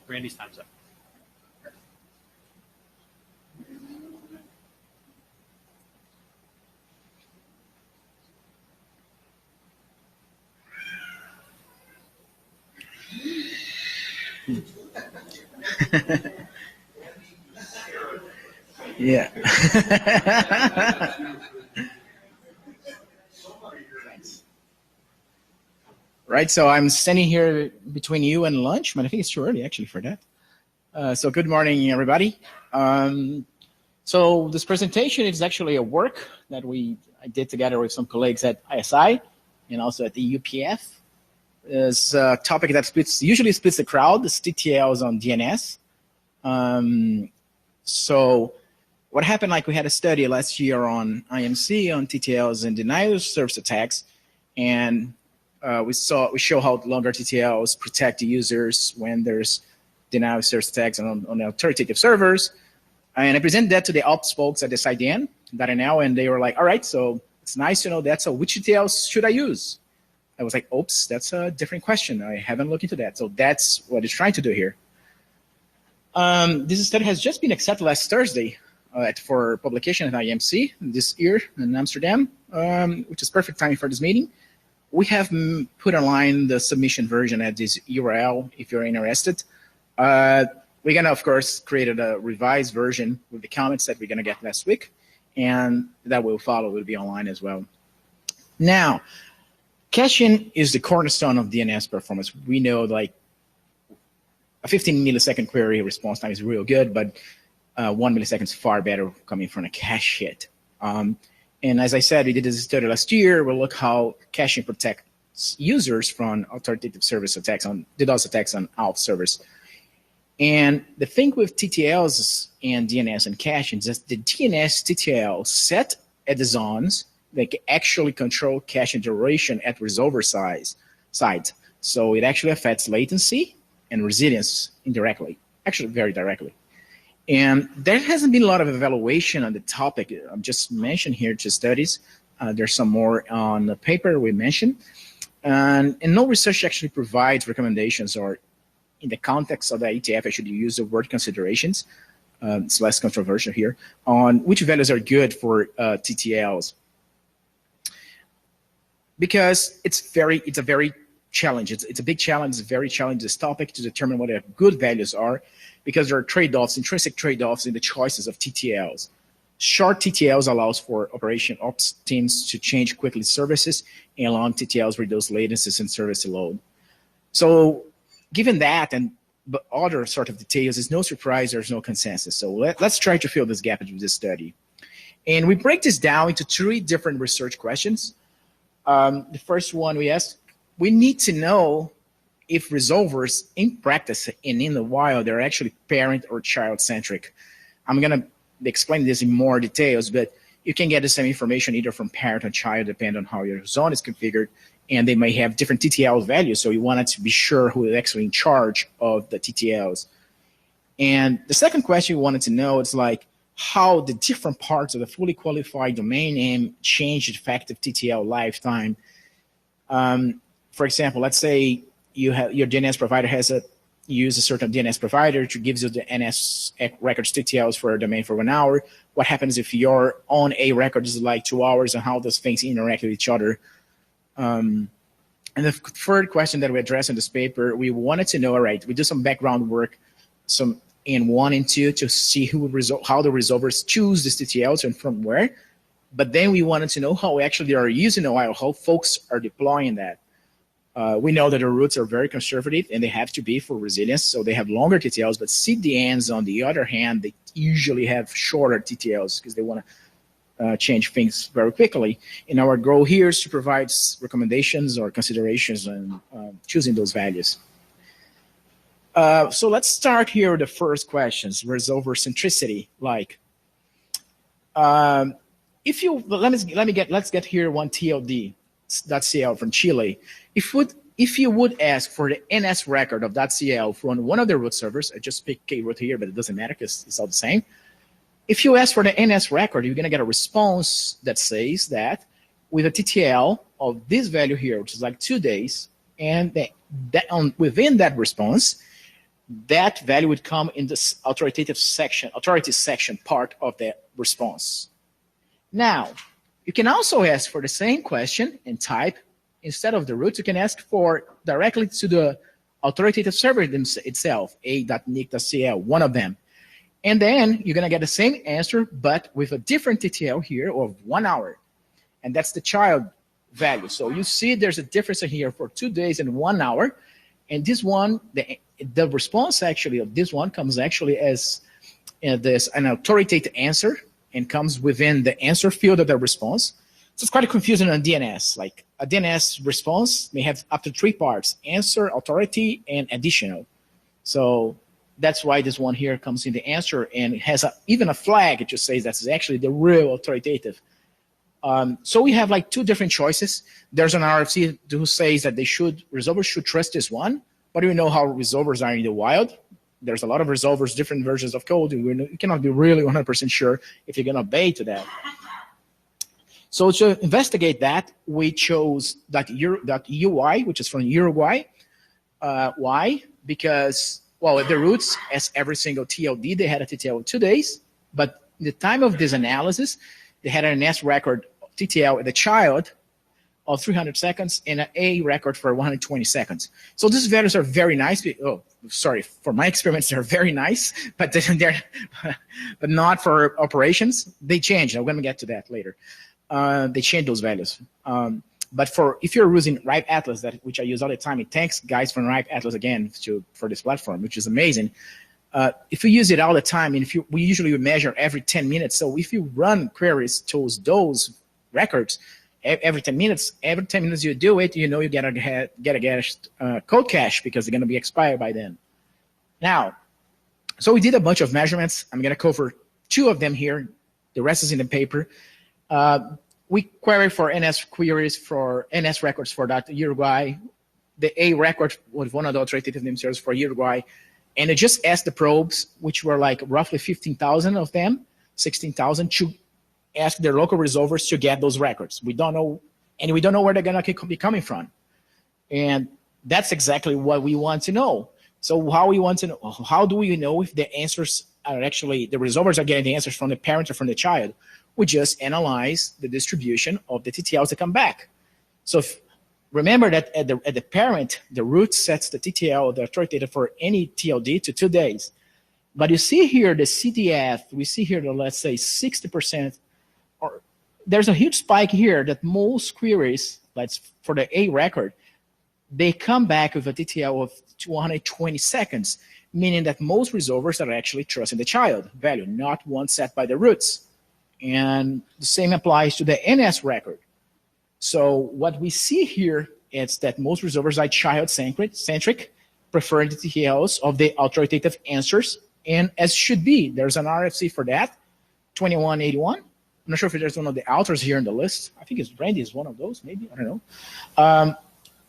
Randy's time's up. Yeah. Right, so I'm standing here between you and lunch, but I think it's too early actually for that. So good morning, everybody. So this presentation is actually a work that I did together with some colleagues at ISI and also at the UPF. It's a topic that usually splits the crowd, the TTLs on DNS. So what happened, like we had a study last year on IMC, on TTLs and denial of service attacks, and we show how longer TTLs protect the users when there's denial of service attacks on authoritative servers. And I presented that to the ops folks at the CIDN, and they were like, all right, so it's nice to know that, so which TTLs should I use? I was like, oops, that's a different question. I haven't looked into that. So that's what it's trying to do here. This study has just been accepted last Thursday for publication at IMC this year in Amsterdam, which is perfect timing for this meeting. We have put online the submission version at this URL if you're interested. We're going to, of course, create a revised version with the comments that we're going to get last week. and that will follow, will be online as well. Now, caching is the cornerstone of DNS performance. We know like a 15 millisecond query response time is real good, but 1 millisecond is far better coming from a cache hit. And as I said, we did this study last year. We'll look how caching protects users from authoritative service attacks on DDoS attacks on ALF servers. And the thing with TTLs and DNS and caching is that the DNS TTL set at the zones that can actually control caching duration at resolver site. So it actually affects latency and resilience indirectly, actually very directly. And there hasn't been a lot of evaluation on the topic. I've just mentioned here two studies. There's some more on the paper we mentioned. And no research actually provides recommendations, or in the context of the IETF, I should use the word considerations. It's less controversial here, on which values are good for TTLs. Because it's a very challenge. It's a big challenge. It's a very challenging topic to determine what good values are, because there are trade-offs, intrinsic trade-offs in the choices of TTLs. Short TTLs allows for operation ops teams to change quickly services, and long TTLs reduce latencies and service load. So given that and other sort of details, it's no surprise there's no consensus. So let's try to fill this gap with this study. And we break this down into 3 different research questions. The first one we asked, we need to know if resolvers in practice and in the wild, they're actually parent or child-centric. I'm going to explain this in more details, but you can get the same information either from parent or child, depending on how your zone is configured, and they may have different TTL values, so you wanted to be sure who is actually in charge of the TTLs. And the second question we wanted to know is like how the different parts of the fully qualified domain name change effective TTL lifetime. For example, let's say you have your DNS provider use a certain DNS provider to gives you the NS records TTLs for a domain for 1 hour. What happens if your own A record is like 2 hours, and how those things interact with each other? And the third question that we address in this paper, we wanted to know, all right, we do some background work, some in 1 and 2 to see how the resolvers choose this TTLs and from where. But then we wanted to know how actually they are using it, how folks are deploying that. We know that the routes are very conservative, and they have to be for resilience, so they have longer TTLs, but CDNs, on the other hand, they usually have shorter TTLs because they want to change things very quickly. And our goal here is to provide recommendations or considerations on choosing those values. So let's start here with the first questions, resolver centricity. Like, let's get here one TLD.cl from Chile. If you would ask for the NS record of .cl from one of the root servers, I just picked K-root here, but it doesn't matter because it's all the same. If you ask for the NS record, you're going to get a response that says that with a TTL of this value here, which is like 2 days, and within that response, that value would come in this authority section part of the response. Now, you can also ask for the same question and type, instead of the root, you can ask for directly to the authoritative server itself, a.nic.cl, one of them. And then you're going to get the same answer, but with a different TTL here of 1 hour. And that's the child value. So you see there's a difference here for 2 days and 1 hour. And this one, the response actually of this one comes actually as an authoritative answer and comes within the answer field of the response. So it's quite confusing on DNS. Like a DNS response may have up to 3 parts: answer, authority, and additional. So that's why this one here comes in the answer, and it has even a flag. It just says that's actually the real authoritative. So we have like 2 different choices. There's an RFC who says that resolvers should trust this one, but we know how resolvers are in the wild. There's a lot of resolvers, different versions of code, and you cannot be really 100% sure if you're going to obey to that. So to investigate that, we chose .ui, which is from Uruguay. Why? Because, well, at the roots, as every single TLD, they had a TTL of 2 days. But in the time of this analysis, they had an NS record TTL at the child of 300 seconds and an A record for 120 seconds. So these values are very nice. Oh, sorry, for my experiments, they're very nice, but they're but not for operations. They change. I'm going to get to that later. They change those values. But if you're using Ripe Atlas, which I use all the time, and thanks guys from Ripe Atlas again for this platform, which is amazing. If you use it all the time, and we usually measure every 10 minutes. So if you run queries to those records every 10 minutes you do it, you know you get a code cache because they're going to be expired by then. Now, so we did a bunch of measurements. I'm going to cover 2 of them here. The rest is in the paper. We query for NS queries for NS records for that Uruguay, the A record with one of the authoritative name servers for Uruguay, and it just asked the probes, which were like roughly 15,000 of them, 16,000, to ask their local resolvers to get those records. We don't know, and we don't know where they're going to be coming from. And that's exactly what we want to know. So how do we know if the answers are actually, the resolvers are getting the answers from the parent or from the child? We just analyze the distribution of the TTLs that come back. So remember that at the parent, the root sets the TTL, the authoritative for any TLD to 2 days. But you see here the CDF, we see here the, let's say 60%, or there's a huge spike here that most queries, for the A record, they come back with a TTL of 220 seconds, meaning that most resolvers are actually trusting the child value, not one set by the roots. And the same applies to the NS record. So what we see here is that most resolvers are child-centric, preferring the TTLs of the authoritative answers, and as should be. There's an RFC for that, 2181. I'm not sure if there's one of the authors here in the list. I think Randy is one of those, maybe, I don't know.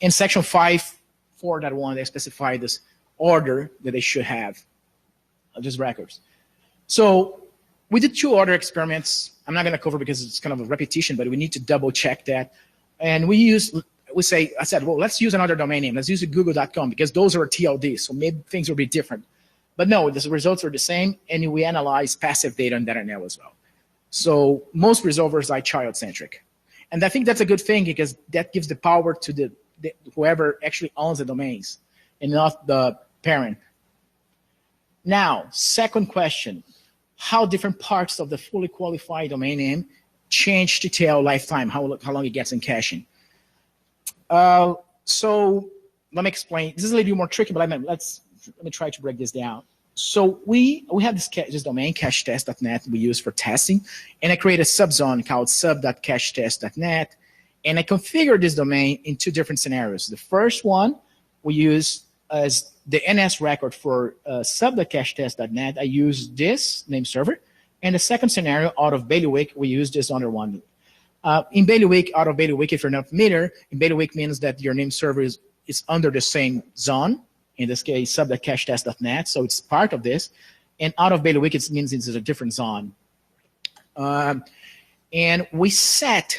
In section 5.4.1, they specify this order that they should have of these records. So we did 2 other experiments. I'm not going to cover because it's kind of a repetition, but we need to double check that. And I said, well, let's use another domain name. Let's use google.com because those are TLDs, so maybe things will be different. But no, the results are the same, and we analyze passive data on DataNet as well. So most resolvers are child-centric. And I think that's a good thing because that gives the power to whoever actually owns the domains and not the parent. Now, second question. How different parts of the fully qualified domain name change TTL lifetime, how long it gets in caching. So let me explain. This is a little bit more tricky, but let me try to break this down. So we have this domain, cachetest.net, we use for testing, and I create a subzone called sub.cachetest.net, and I configure this domain in 2 different scenarios. The first one we use as the NS record for sub.cachetest.net. I use this name server, and the second scenario out of bailiwick, we use this other one. In bailiwick, out of bailiwick, if you're not familiar, in bailiwick means that your name server is under the same zone. In this case, sub.cachetest.net, so it's part of this. And out of bailiwick, it means it's a different zone. And we intentionally set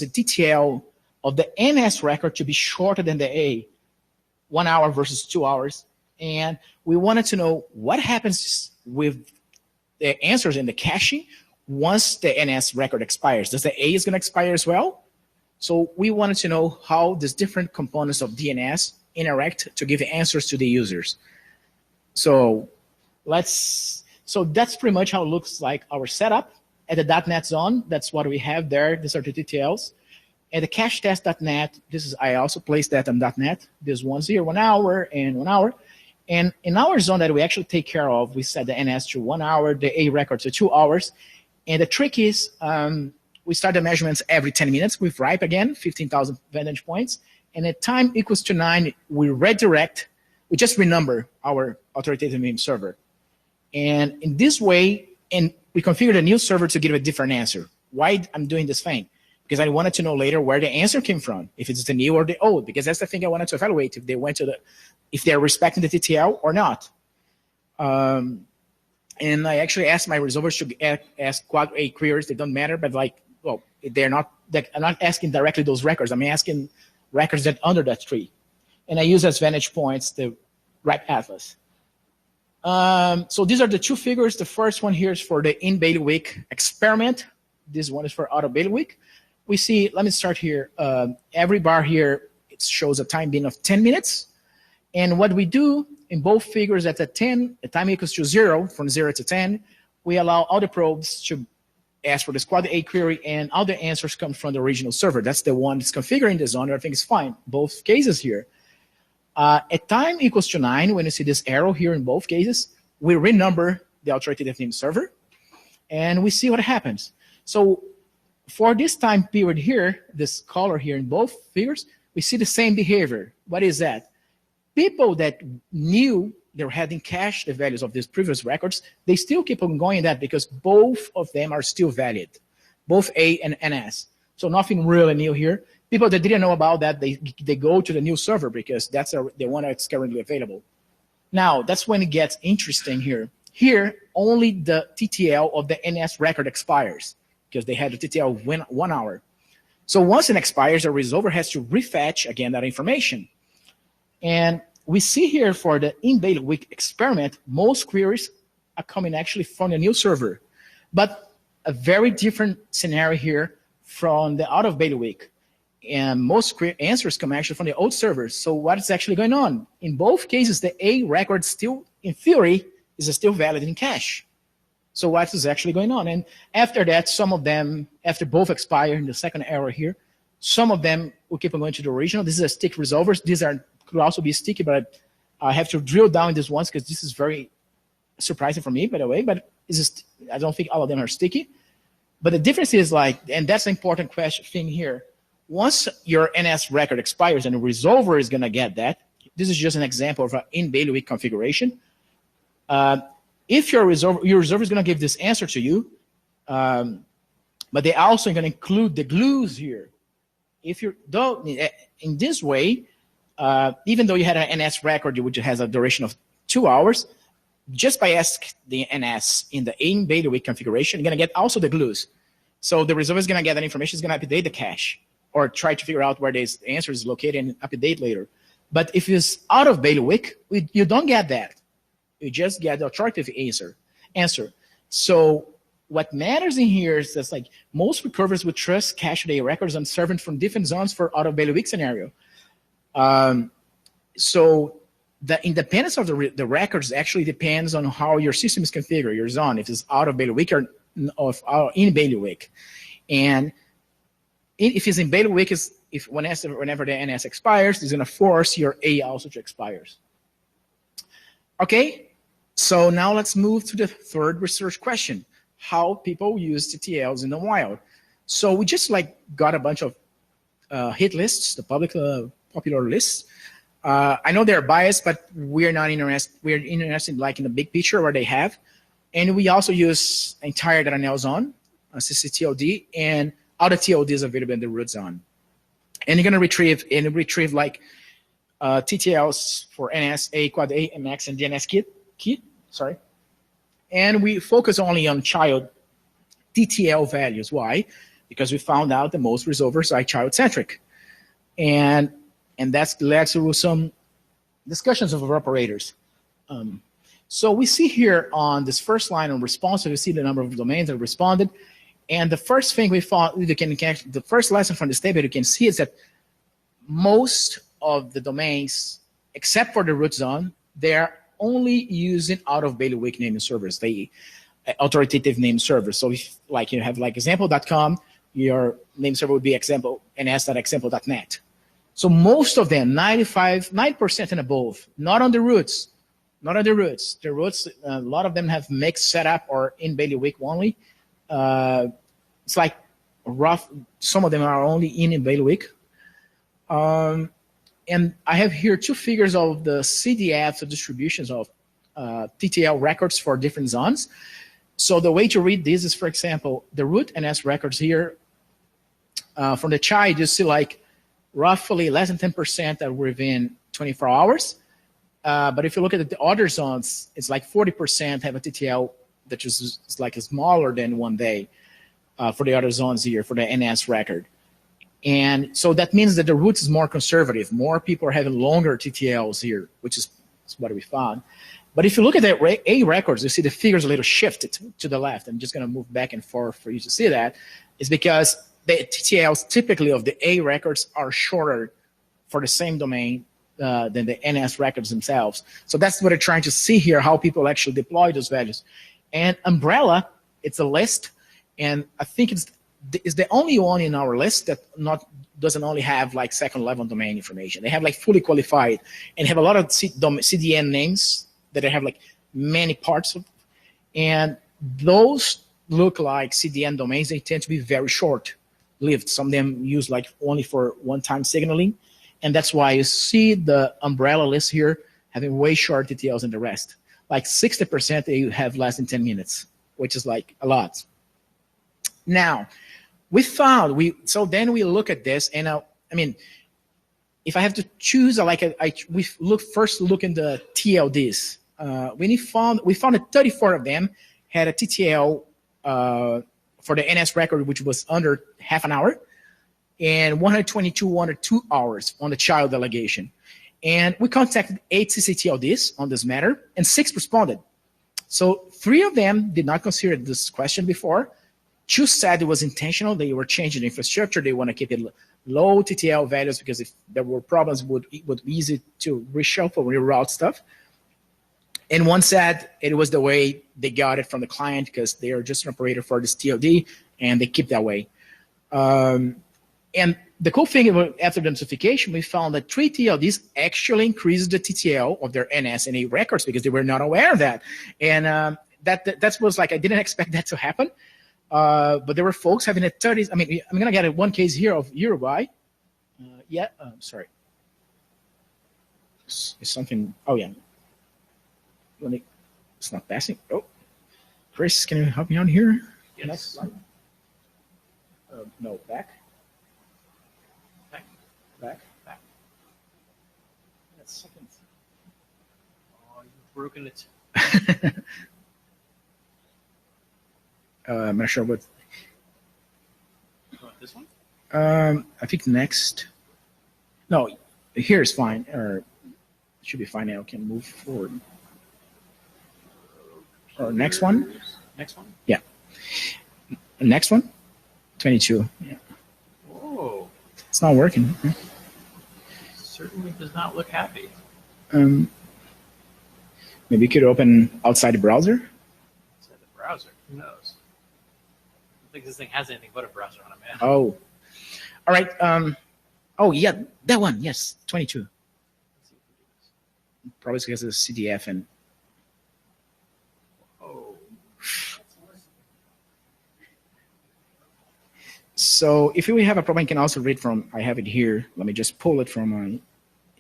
the TTL of the NS record to be shorter than the A, 1 hour versus 2 hours. And we wanted to know what happens with the answers in the caching once the NS record expires. Does the A is going to expire as well? So we wanted to know how these different components of DNS interact to give answers to the users. So that's pretty much how it looks like our setup at the .NET zone. That's what we have there. These are the details. At the cachetest.net, I also placed that on .NET. There's ones here, 1 hour and 1 hour. And in our zone that we actually take care of, we set the NS to 1 hour, the A record to 2 hours. And the trick is we start the measurements every 10 minutes with RIPE again, 15,000 vantage points. And at time equals to 9, we redirect, we just renumber our authoritative name server. And in this way, and we configured a new server to give a different answer. Why I'm doing this thing? Because I wanted to know later where the answer came from, if it's the new or the old, because that's the thing I wanted to evaluate, if they're respecting the TTL or not. And I actually asked my resolvers to ask quad A queries. They don't matter, but I'm not asking directly those records. I'm asking records that under that tree. And I use as vantage points the Ripe Atlas. So these are the 2 figures. The first one here is for the in bailiwick experiment. This one is for out of bailiwick. we see, let me start here. Every bar here, it shows a time being of 10 minutes. And what we do in both figures at the 10, the time equals to 0, from 0 to 10, we allow all the probes to ask for the squad A query, and all the answers come from the original server. That's the one that's configuring the zone. I think it's fine, both cases here. At time equals to 9, when you see this arrow here in both cases, we renumber the authoritative name server, and we see what happens. So for this time period here, this color here in both figures, we see the same behavior. What is that? People that knew they were having cached the values of these previous records, they still keep on going that because both of them are still valid, both A and NS. So nothing really new here. People that didn't know about that, they go to the new server because that's the one that's currently available. Now, that's when it gets interesting here. Here, only the TTL of the NS record expires because they had the TTL of 1 hour. So once it expires, the resolver has to refetch again that information. And we see here for the in-bailiwick experiment, most queries are coming actually from the new server, but a very different scenario here from the out-of-bailiwick. And most answers come actually from the old servers. So what is actually going on? In both cases, the A record still, in theory, is still valid in cache. So what is actually going on? And after that, some of them, after both expire in the second error here, some of them will keep on going to the original. This is a stick resolvers. These could also be sticky, but I have to drill down this once because this is very surprising for me, by the way, but I don't think all of them are sticky. But the difference is and that's an important thing here. Once your NS record expires and the resolver is going to get that, this is just an example of an in-bailiwick configuration. If your resolver is going to give this answer to you, but they're also going to include the glues here. If you don't, in this way, even though you had an NS record which has a duration of 2 hours, just by asking the NS in the in-bailiwick configuration, you're going to get also the glues. So the resolver is going to get that information, it's going to update the cache, or try to figure out where this answer is located and update later. But if it's out of bailiwick, you don't get that. You just get the authoritative answer. So what matters in here is that most recovers would trust cache day records on servant from different zones for out of bailiwick scenario. So the independence of the records actually depends on how your system is configured, your zone, if it's out of bailiwick or in bailiwick. And if it's in bailiwick, whenever the NS expires, it's going to force your A also to expire. Okay, so now let's move to the third research question: how people use TTLs in the wild. So we just got a bunch of hit lists, the public popular lists. I know they're biased, but we're not interested. We're interested in the big picture where they have, and we also use entire data zone, CCTLD, and all the TLD is available in the root zone. And you're gonna retrieve TTLs for NS, A, Quad A, MX, and DNS key. Sorry. And we focus only on child TTL values. Why? Because we found out that most resolvers are child-centric. And that's led to some discussions of operators. So we see here on this first line on responsive, we see the number of domains that responded. And the first thing we found, the first lesson from this table you can see is that most of the domains, except for the root zone, they're only using out-of-bailiwick naming servers, the authoritative name servers. So if you have example.com, your name server would be example ns.example.net. So most of them, 9% and above, not on the roots. Not on the roots. The roots, a lot of them have mixed setup or in bailiwick only. It's rough. Some of them are only in bailiwick. And I have here two figures of the CDF, the distributions of TTL records for different zones. So the way to read this is, for example, the root NS records here. From the child, you see roughly less than 10% that were within 24 hours. But if you look at the other zones, it's 40% have a TTL that is smaller than 1 day for the other zones here, for the NS record. And so that means that the root is more conservative. More people are having longer TTLs here, which is what we found. But if you look at the A records, you see the figures a little shifted to the left. I'm just going to move back and forth for you to see that. It's because the TTLs typically of the A records are shorter for the same domain than the NS records themselves. So that's what we're trying to see here, how people actually deploy those values. And umbrella, it's a list, and I think it's the only one in our list that doesn't only have like second level domain information. They have like fully qualified and have a lot of CDN names that they have like many parts of, and those look like CDN domains. They tend to be very short-lived. Some of them use like only for one-time signaling, and that's why you see the umbrella list here having way short TTLs than the rest. Like 60% they have less than 10 minutes, which is like a lot. Now, so then we look at this, and I mean, if I have to choose, we first look in the TLDs. We found that 34 of them had a TTL for the NS record, which was under half an hour, and 122 under 2 hours on the child delegation. And we contacted 8 CCTLDs on this matter, and 6 responded. So 3 of them did not consider this question before. 2 said it was intentional. They were changing the infrastructure. They want to keep it low TTL values because if there were problems, it would be easy to reshuffle, reroute stuff. And 1 said it was the way they got it from the client because they are just an operator for this TLD, and they keep that way. And the cool thing about after the notification, we found that 3 TLDs actually increased the TTL of their NS and A records because they were not aware of that. And that was like, I didn't expect that to happen. But there were folks having a 30s. I mean, I'm going to get one case here of Uruguay. Sorry. It's something. Oh, yeah. It's not passing. Oh, Chris, can you help me on here? Yes. Next slide. No, back. Back. That's second. Oh, you've broken it. I'm not sure what. This one? I think next. No, here is fine. Or it should be fine now. Can move forward. Or next one. Next one? Yeah. Next one. 22. Yeah. Whoa. It's not working. Certainly does not look happy. Maybe you could open outside the browser. Outside the browser? Who knows? I don't think this thing has anything but a browser on it, man. Oh. All right. Oh, yeah. That one. Yes. 22. Probably because of the CDF and. So if we have a problem, you can also read from, I have it here. Let me just pull it from my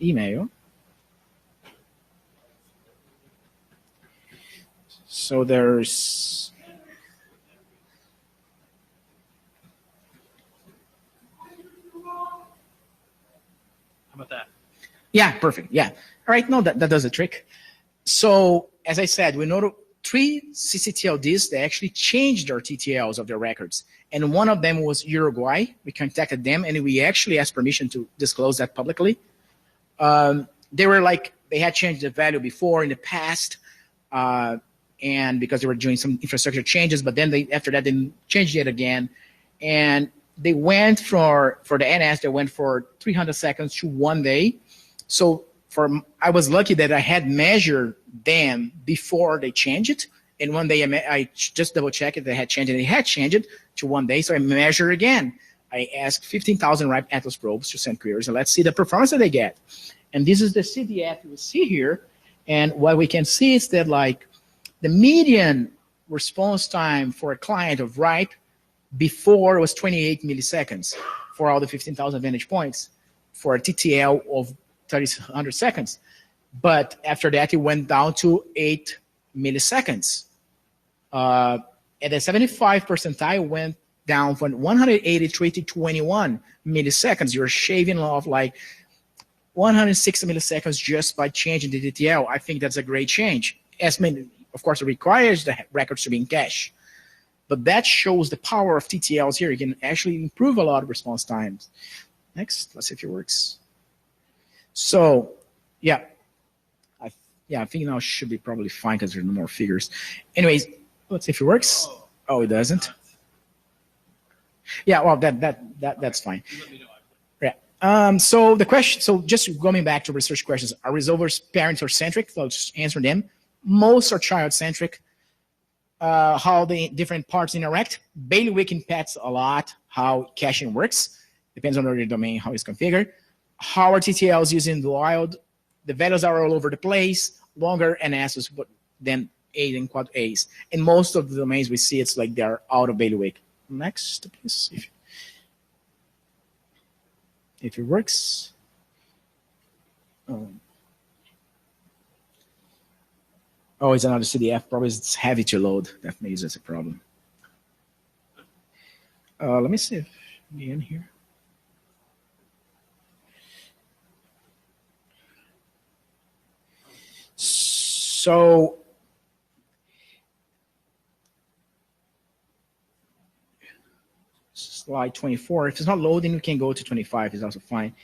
email. So there's, how about that? Yeah, perfect. Yeah. All right. No, that does the trick. So as I said, we know 3 CCTLDs, they actually changed their TTLs of their records. And one of them was Uruguay. We contacted them, and we actually asked permission to disclose that publicly. They were like, they had changed the value before in the past, and because they were doing some infrastructure changes, but then after that, they changed it again. And they went for the NS, they went for 300 seconds to 1 day. So I was lucky that I had measured them before they changed it. And one day I just double checked if they had changed it. They had changed it to 1 day, so I measured again. I asked 15,000 RIPE Atlas probes to send queries, and let's see the performance that they get. And this is the CDF you will see here. And what we can see is that like the median response time for a client of RIPE before was 28 milliseconds for all the 15,000 vantage points for a TTL of 300 seconds. But after that, it went down to 8 milliseconds. At the 75 percentile went down from 183 to 21 milliseconds. You're shaving off like 160 milliseconds just by changing the TTL. I think that's a great change. Of course, it requires the records to be in cache. But that shows the power of TTLs here. You can actually improve a lot of response times. Next, let's see if it works. So, yeah. I think now it should be probably fine because there's no more figures. Anyways, let's see if it works. Oh, it doesn't. Yeah, well, that's fine. Yeah. So the question, so just going back to research questions, are resolvers parent or centric? So I'll just answer them. Most are child centric. How the different parts interact. Bailiwick impacts a lot how caching works. Depends on the domain, how it's configured. How are TTLs using the wild? The values are all over the place. Longer NSs than A and quad A's. In most of the domains we see, it's like they're out of bailiwick. Next, please. If it works. Oh, it's another CDF. Probably it's heavy to load. Definitely is a problem. Let me see if the end here. So slide 24. If it's not loading, we can go to 25. It's also fine.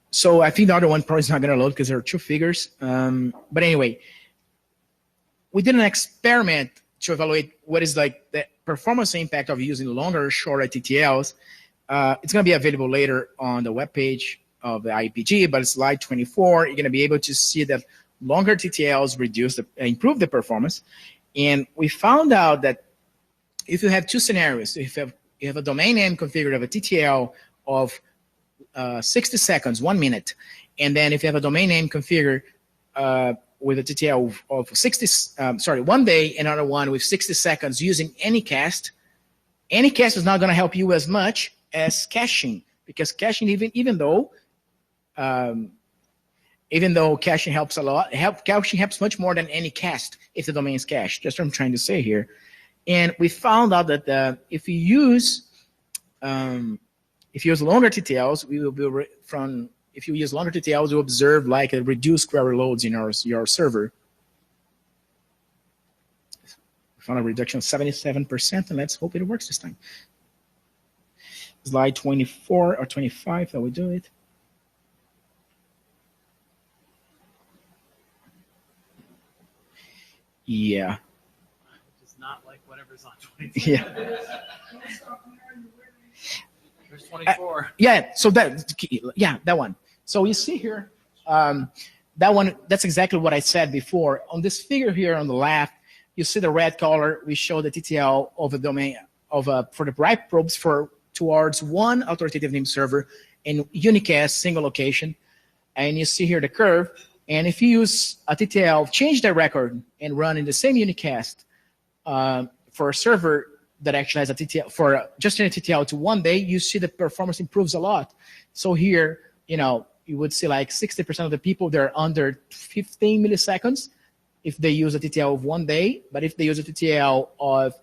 So I think the other one probably is not going to load because there are two figures. But anyway, we did an experiment to evaluate what is like the performance impact of using longer or shorter TTLs. It's going to be available later on the webpage of the Iepg, but slide 24, you're going to be able to see that longer TTLs improve the performance. And we found out that if you have two scenarios, if you have a domain name configured of a TTL of 60 seconds, 1 minute, and then if you have a domain name configured with a TTL of 1 day, another one with 60 seconds using Anycast is not going to help you as much as caching, because caching, even though caching helps a lot, caching helps much more than Anycast if the domain is cached. That's what I'm trying to say here. And we found out that if you use longer TTLs, we will be if you use longer TTLs, you observe like a reduced query loads in your server. We found a reduction of 77%, and let's hope it works this time. Slide 24 or 25, that we do it. Yeah. It's not like whatever's on 24. Yeah. There's 24. So that one. So you see here, that one, that's exactly what I said before. On this figure here on the left, you see the red color. We show the TTL of a domain for the bright probes towards one authoritative name server in unicast single location. And you see here the curve. And if you use a TTL, change the record and run in the same unicast for a server that actually has a TTL, for just in a TTL to 1 day, you see the performance improves a lot. So here, you would see like 60% of the people, they're under 15 milliseconds if they use a TTL of 1 day. But if they use a TTL of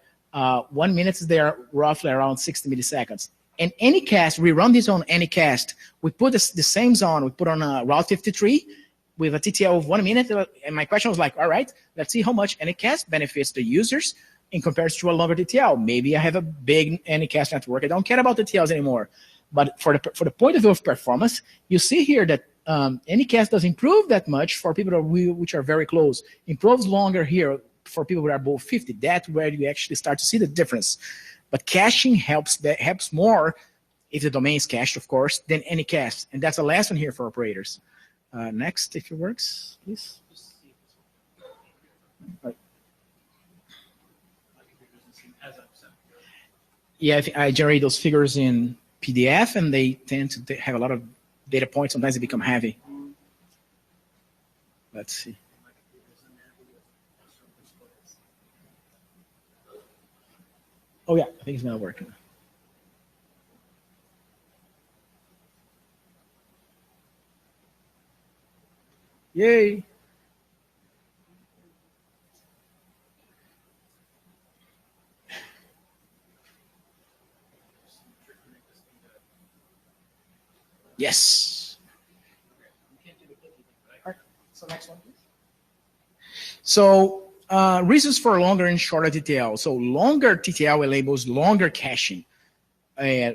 1 minute, they're roughly around 60 milliseconds. And Anycast, we run this on Anycast. We put the same on, we put on Route 53 with a TTL of 1 minute. And my question was like, all right, let's see how much Anycast benefits the users in comparison to a longer TTL. Maybe I have a big Anycast network. I don't care about TTLs anymore. But for the point of view of performance, you see here that Anycast doesn't improve that much for people which are very close. Improves longer here for people who are above 50. That's where you actually start to see the difference. But caching helps more if the domain is cached, of course, than Anycast. And that's a lesson here for operators. Next, if it works, please. Yeah, I generate those figures in PDF, and they tend to have a lot of data points. Sometimes they become heavy. Let's see. Oh, yeah, I think it's not working. Yay. Yes. All right. So next one, please. So reasons for longer and shorter TTL. So longer TTL enables longer caching,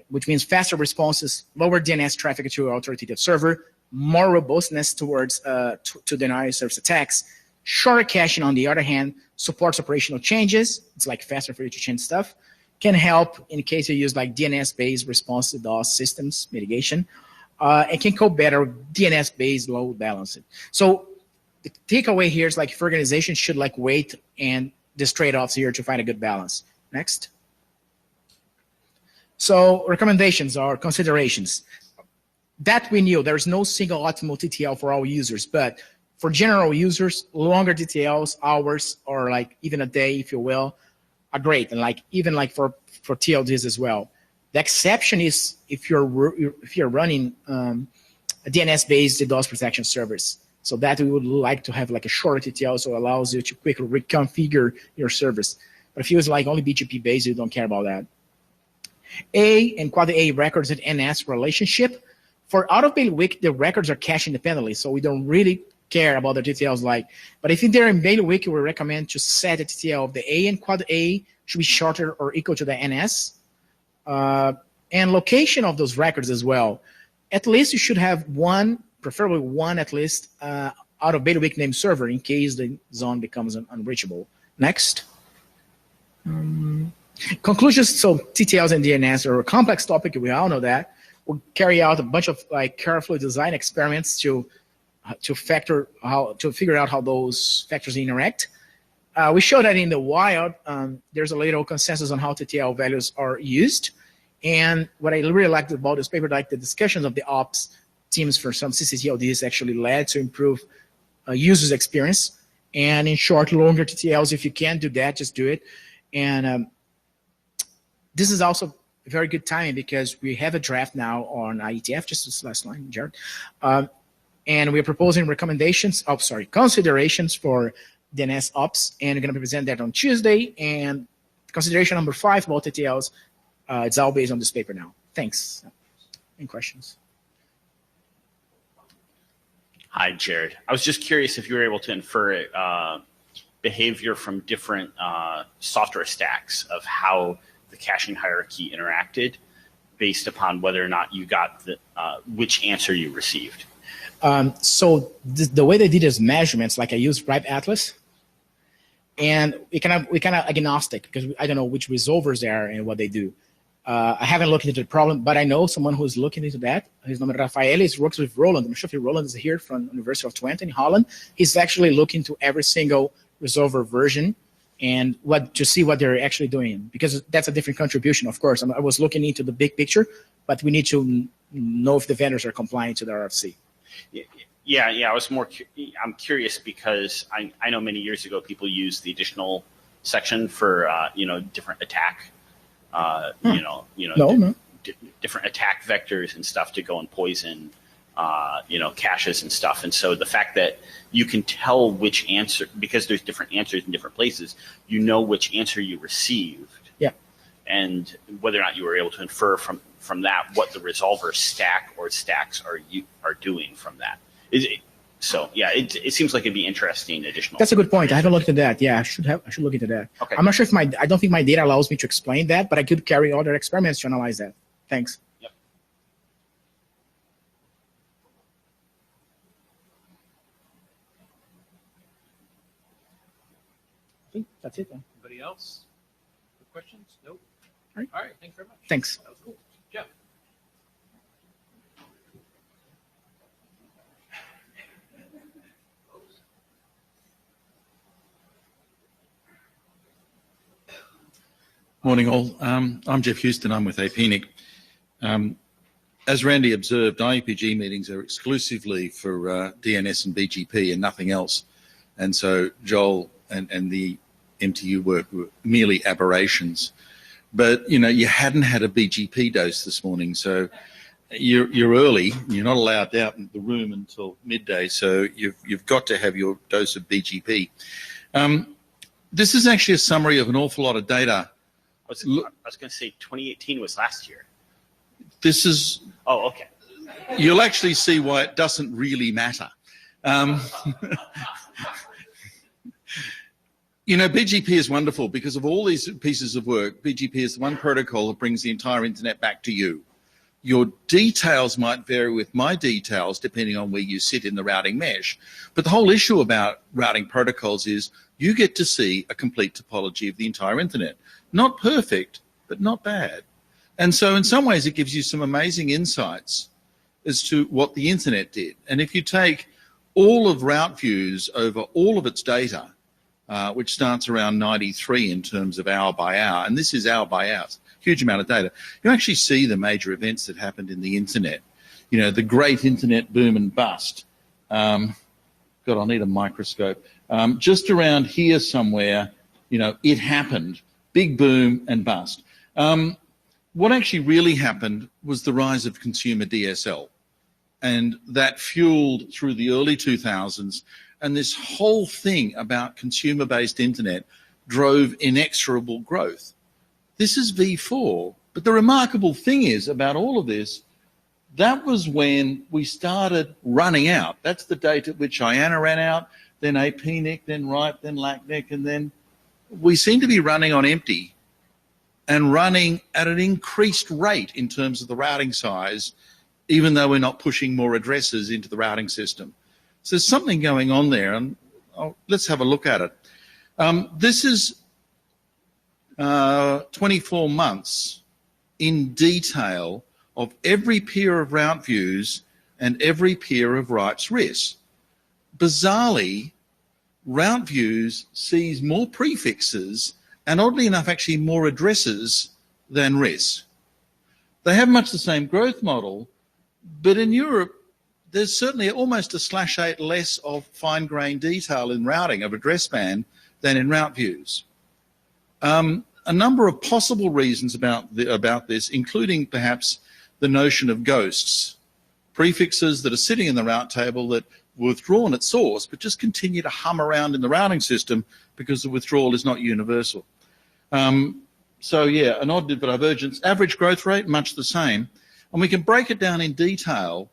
which means faster responses, lower DNS traffic to your authoritative server, more robustness towards to denial service attacks. Shorter caching, on the other hand, supports operational changes. It's like faster for you to change stuff. can help in case you use like DNS-based response to DOS systems mitigation. It can cope better with DNS-based load balancing. So the takeaway here is like if organizations should like wait and this trade-offs here to find a good balance. Next. So recommendations or considerations. That we knew there's no single optimal TTL for all users, but for general users, longer TTLs, hours, or like even a day, if you will, are great. And like even like for TLDs as well. The exception is if you're running a DNS-based DDoS protection service. So that we would like to have like a shorter TTL, so it allows you to quickly reconfigure your service. But if you use like only BGP-based, you don't care about that. A and Quad A records and NS relationship. For out-of-bailiwick, the records are cached independently, so we don't really care about the TTLs like. But if they're in bailiwick, we recommend to set the TTL of the A and Quad A should be shorter or equal to the NS. And location of those records as well. At least you should have one, preferably one at least, out of bailiwick named server in case the zone becomes unreachable. Next. Conclusions. So TTLs and DNS are a complex topic. We all know that. We'll carry out a bunch of like carefully designed experiments to figure out how those factors interact. We show that in the wild, there's a little consensus on how TTL values are used. And what I really liked about this paper, like the discussions of the ops teams for some CCTLDs actually led to improve users' experience. And in short, longer TTLs, if you can't do that, just do it. And this is also a very good timing because we have a draft now on IETF, just this last line, Jared. And we're proposing considerations for DNS ops, and we're going to present that on Tuesday. And consideration number 5 about TTLs, it's all based on this paper now. Thanks. Any questions? Hi, Jared. I was just curious if you were able to infer behavior from different software stacks of how the caching hierarchy interacted based upon whether or not you got the which answer you received. So the way they did is measurements, like I used Ripe Atlas, and we kind of agnostic because I don't know which resolvers they are and what they do. I haven't looked into the problem, but I know someone who's looking into that. His name is Rafael. He works with Roland. I'm sure if Roland is here from University of Twente in Holland. He's actually looking to every single resolver version and to see what they're actually doing, because that's a different contribution, of course. I was looking into the big picture, but we need to know if the vendors are compliant to the RFC. Yeah. I'm curious because I know many years ago people used the additional section for different attack. Different attack vectors and stuff to go and poison, caches and stuff. And so the fact that you can tell which answer, because there's different answers in different places, you know which answer you received. Yeah. And whether or not you were able to infer from that what the resolver stack or stacks are doing from that. It seems like it'd be interesting additional. That's a good point. I haven't looked at that. Yeah, I should look into that. Okay. I'm not sure I don't think my data allows me to explain that, but I could carry other experiments to analyze that. Thanks. Yep. I think that's it then. Anybody else? Good questions? Nope. All right. Thanks very much. Thanks. That was cool. Jeff. Morning all. I'm Jeff Houston. I'm with Iepg. As Randy observed, Iepg meetings are exclusively for DNS and BGP and nothing else. And so Joel and the MTU work were merely aberrations. But, you hadn't had a BGP dose this morning, so you're early. You're not allowed out in the room until midday, so you've got to have your dose of BGP. This is actually a summary of an awful lot of data. I was going to say 2018 was last year. This is... Oh, okay. You'll actually see why it doesn't really matter. BGP is wonderful because of all these pieces of work. BGP is the one protocol that brings the entire internet back to you. Your details might vary with my details depending on where you sit in the routing mesh. But the whole issue about routing protocols is you get to see a complete topology of the entire internet. Not perfect, but not bad. And so in some ways, it gives you some amazing insights as to what the internet did. And if you take all of route views over all of its data, which starts around 93 in terms of hour by hour, and this is hour by hour, huge amount of data, you actually see the major events that happened in the internet. You know, the great internet boom and bust. God, I'll need a microscope. Just around here somewhere, you know, it happened. Big boom and bust. What actually really happened was the rise of consumer DSL. And that fueled through the early 2000s. And this whole thing about consumer-based internet drove inexorable growth. This is V4. But the remarkable thing is about all of this, that was when we started running out. That's the date at which IANA ran out, then Iepg, then RIPE, then LACNIC, and then we seem to be running on empty and running at an increased rate in terms of the routing size, even though we're not pushing more addresses into the routing system. So there's something going on there, and let's have a look at it. This is 24 months in detail of every peer of route views and every peer of RIPE's RIS. Bizarrely, route views sees more prefixes and oddly enough actually more addresses than RIS. They have much the same growth model, but in Europe there's certainly almost a /8 less of fine-grained detail in routing of address span than in route views. A number of possible reasons about this, including perhaps the notion of ghosts, prefixes that are sitting in the route table that were withdrawn at source but just continue to hum around in the routing system because the withdrawal is not universal. So yeah, an odd divergence. Average growth rate, much the same. And we can break it down in detail.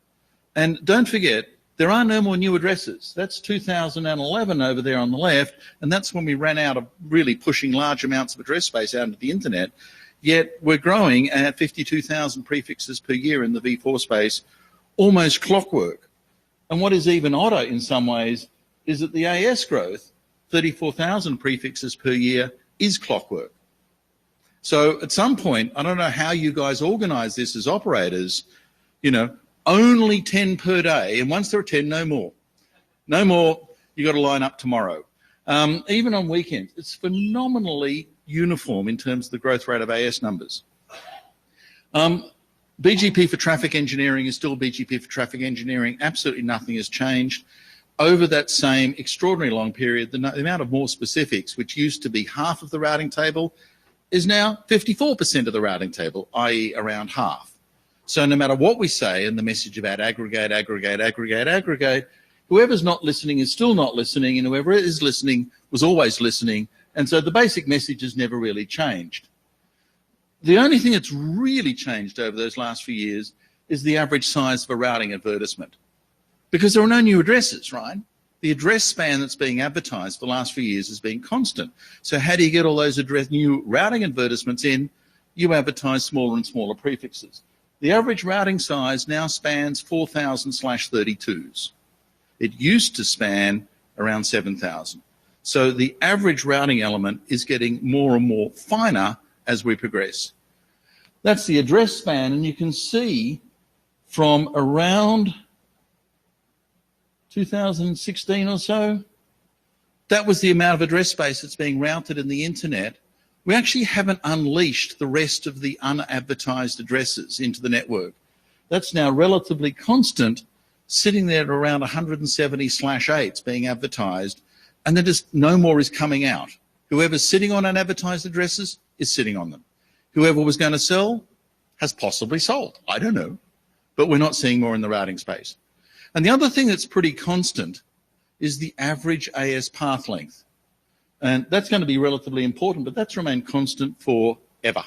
And don't forget, there are no more new addresses. That's 2011 over there on the left, and that's when we ran out of really pushing large amounts of address space out into the internet. Yet we're growing at 52,000 prefixes per year in the V4 space, almost clockwork. And what is even odder in some ways is that the AS growth, 34,000 prefixes per year, is clockwork. So at some point, I don't know how you guys organize this as operators, you know, only 10 per day, and once there are 10, no more. No more, you got to line up tomorrow. Even on weekends, it's phenomenally uniform in terms of the growth rate of AS numbers. BGP for traffic engineering is still BGP for traffic engineering. Absolutely nothing has changed. Over that same extraordinary long period, the amount of more specifics, which used to be half of the routing table, is now 54% of the routing table, i.e. around half. So no matter what we say and the message about aggregate, aggregate, aggregate, aggregate, whoever's not listening is still not listening, and whoever is listening was always listening. And so the basic message has never really changed. The only thing that's really changed over those last few years is the average size of a routing advertisement. Because there are no new addresses, right? The address span that's being advertised the last few years has been constant. So how do you get all those new routing advertisements in? You advertise smaller and smaller prefixes. The average routing size now spans 4,000/32s. It used to span around 7,000. So the average routing element is getting more and more finer as we progress. That's the address span, and you can see from around 2016 or so, that was the amount of address space that's being routed in the internet. We actually haven't unleashed the rest of the unadvertised addresses into the network. That's now relatively constant, sitting there at around 170/8s being advertised, and then just no more is coming out. Whoever's sitting on unadvertised addresses is sitting on them. Whoever was going to sell has possibly sold. I don't know. But we're not seeing more in the routing space. And the other thing that's pretty constant is the average AS path length. And that's going to be relatively important, but that's remained constant forever.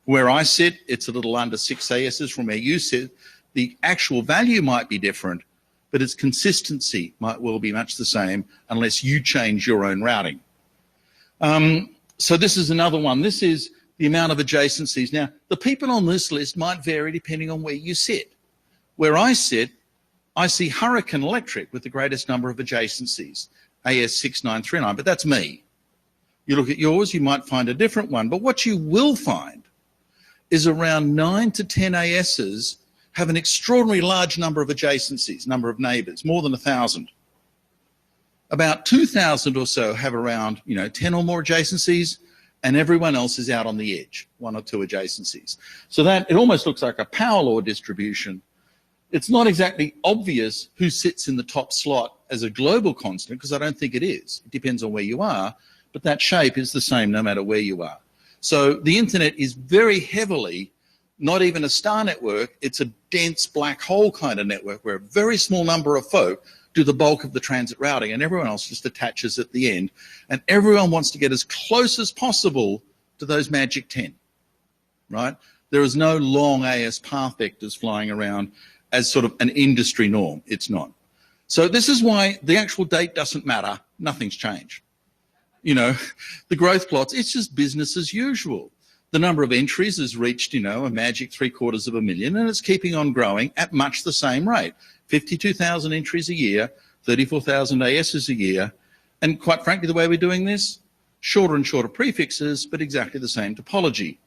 Where I sit, it's a little under 6 ASs. From where you sit, the actual value might be different, but its consistency might well be much the same unless you change your own routing. So this is another one. This is the amount of adjacencies. Now, the people on this list might vary depending on where you sit. Where I sit, I see Hurricane Electric with the greatest number of adjacencies, AS6939, but that's me. You look at yours, you might find a different one. But what you will find is around 9 to 10 ASs have an extraordinarily large number of adjacencies, number of neighbours, more than 1,000. About 2,000 or so have around 10 or more adjacencies, and everyone else is out on the edge, 1 or 2 adjacencies. So that it almost looks like a power law distribution. It's not exactly obvious who sits in the top slot as a global constant, because I don't think it is. It depends on where you are, but that shape is the same no matter where you are. So the internet is very heavily not even a star network, it's a dense black hole kind of network where a very small number of folk do the bulk of the transit routing and everyone else just attaches at the end. And everyone wants to get as close as possible to those magic 10, right? There is no long AS path vectors flying around as sort of an industry norm. It's not. So this is why the actual date doesn't matter. Nothing's changed. The growth plots, it's just business as usual. The number of entries has reached, a magic 750,000, and it's keeping on growing at much the same rate. 52,000 entries a year, 34,000 ASs a year. And quite frankly, the way we're doing this, shorter and shorter prefixes, but exactly the same topology.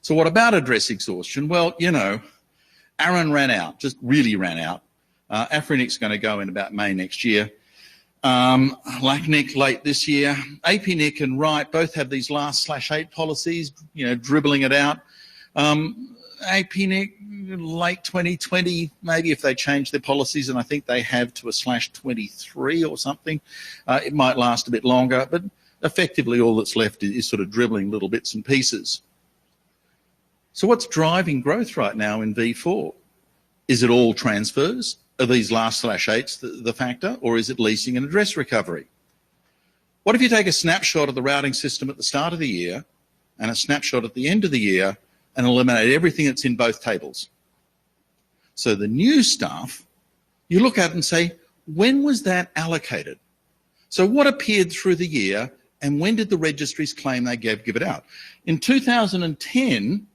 So what about address exhaustion? Well, Aaron ran out, just really ran out. Afrinic's going to go in about May next year. LACNIC late this year. APNIC and Wright both have these last /8 policies, dribbling it out. APNIC late 2020, maybe if they change their policies, and I think they have to a /23 or something. It might last a bit longer, but effectively all that's left is sort of dribbling little bits and pieces. So what's driving growth right now in V4? Is it all transfers? Are these last /8s the factor, or is it leasing and address recovery? What if you take a snapshot of the routing system at the start of the year and a snapshot at the end of the year and eliminate everything that's in both tables? So the new stuff, you look at it and say, when was that allocated? So what appeared through the year, and when did the registries claim they give it out? In 2010,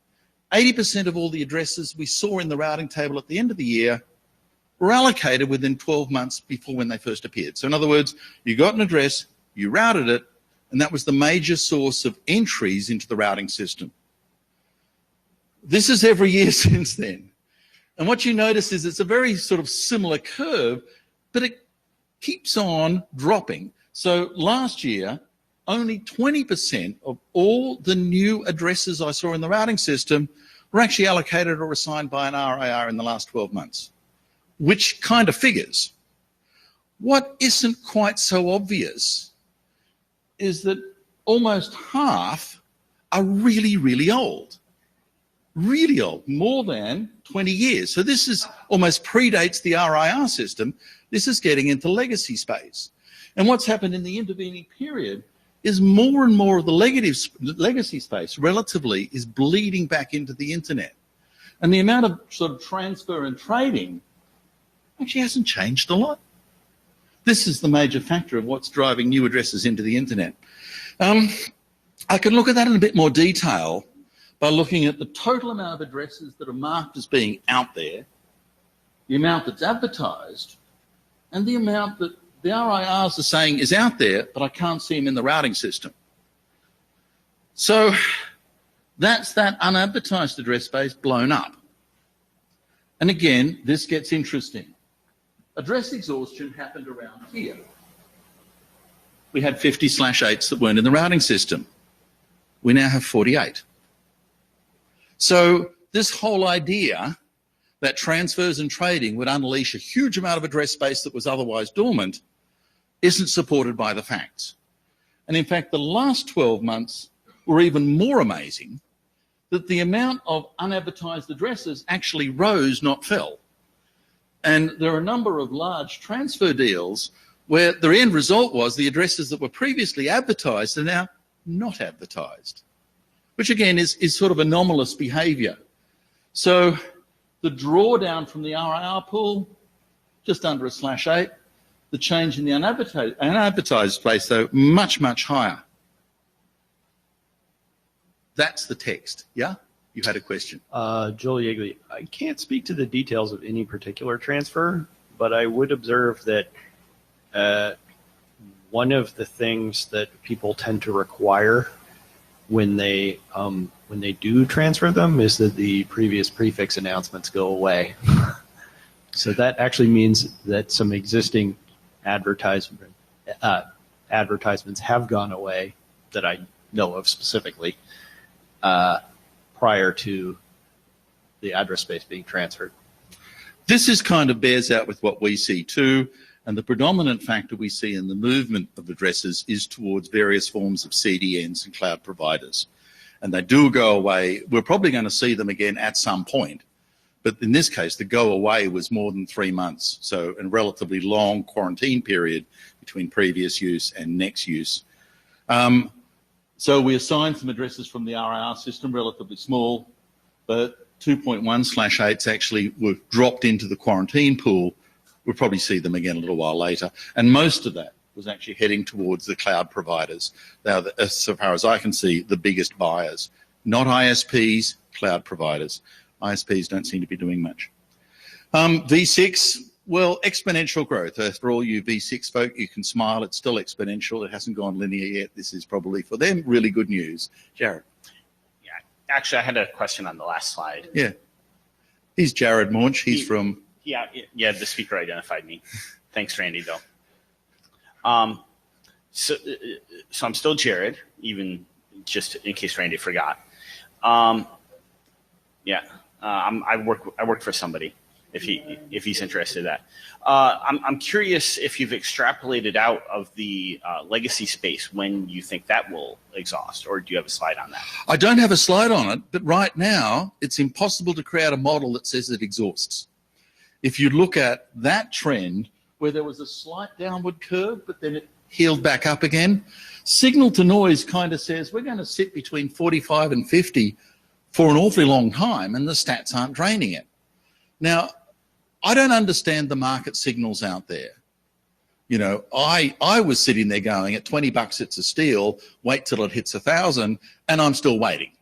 80% of all the addresses we saw in the routing table at the end of the year were allocated within 12 months before when they first appeared. So in other words, you got an address, you routed it, and that was the major source of entries into the routing system. This is every year since then. And what you notice is it's a very sort of similar curve, but it keeps on dropping. So last year, only 20% of all the new addresses I saw in the routing system were actually allocated or assigned by an RIR in the last 12 months. Which kind of figures. What isn't quite so obvious is that almost half are really, really old. Really old, more than 20 years. So this is almost predates the RIR system. This is getting into legacy space. And what's happened in the intervening period is more and more of the legacy space relatively is bleeding back into the internet. And the amount of sort of transfer and trading actually hasn't changed a lot. This is the major factor of what's driving new addresses into the internet. I can look at that in a bit more detail by looking at the total amount of addresses that are marked as being out there, the amount that's advertised, and the amount that the RIRs are saying is out there, but I can't see them in the routing system. So that's that unadvertised address space blown up. And again, this gets interesting. Address exhaustion happened around here. We had 50/8s that weren't in the routing system. We now have 48. So this whole idea that transfers and trading would unleash a huge amount of address space that was otherwise dormant isn't supported by the facts. And in fact, the last 12 months were even more amazing, that the amount of unadvertised addresses actually rose, not fell. And there are a number of large transfer deals where the end result was the addresses that were previously advertised are now not advertised, which again is sort of anomalous behavior. So the drawdown from the RIR pool, just under a /8. The change in the unadvertised space, though, much, much higher. That's the text, yeah? You had a question. Joel Yeagley, I can't speak to the details of any particular transfer, but I would observe that one of the things that people tend to require when they do transfer them is that the previous prefix announcements go away. So that actually means that some existing advertisements have gone away that I know of specifically prior to the address space being transferred. This is kind of bears out with what we see too, and the predominant factor we see in the movement of addresses is towards various forms of CDNs and cloud providers. And they do go away. We're probably going to see them again at some point. But in this case, the go away was more than 3 months. So a relatively long quarantine period between previous use and next use. So we assigned some addresses from the RIR system, relatively small, but 2.1/8s actually were dropped into the quarantine pool. We'll probably see them again a little while later. And most of that was actually heading towards the cloud providers. Now, so far as I can see, the biggest buyers, not ISPs, cloud providers. ISPs don't seem to be doing much. V6, well, exponential growth. For all you V6 folk, you can smile. It's still exponential. It hasn't gone linear yet. This is probably, for them, really good news. Jared. Yeah, actually, I had a question on the last slide. Yeah. He's Jared Maunch. He's from... Yeah, the speaker identified me. Thanks, Randy, though. So I'm still Jared, even just in case Randy forgot. I work for somebody. If he's interested in that, I'm curious if you've extrapolated out of the legacy space when you think that will exhaust, or do you have a slide on that? I don't have a slide on it, but right now it's impossible to create a model that says it exhausts. If you look at that trend where there was a slight downward curve, but then it healed back up again, signal to noise kind of says we're going to sit between 45 and 50 for an awfully long time, and the stats aren't draining it. Now, I don't understand the market signals out there. You know, I was sitting there going, at $20 it's a steal, wait till it hits 1,000, and I'm still waiting,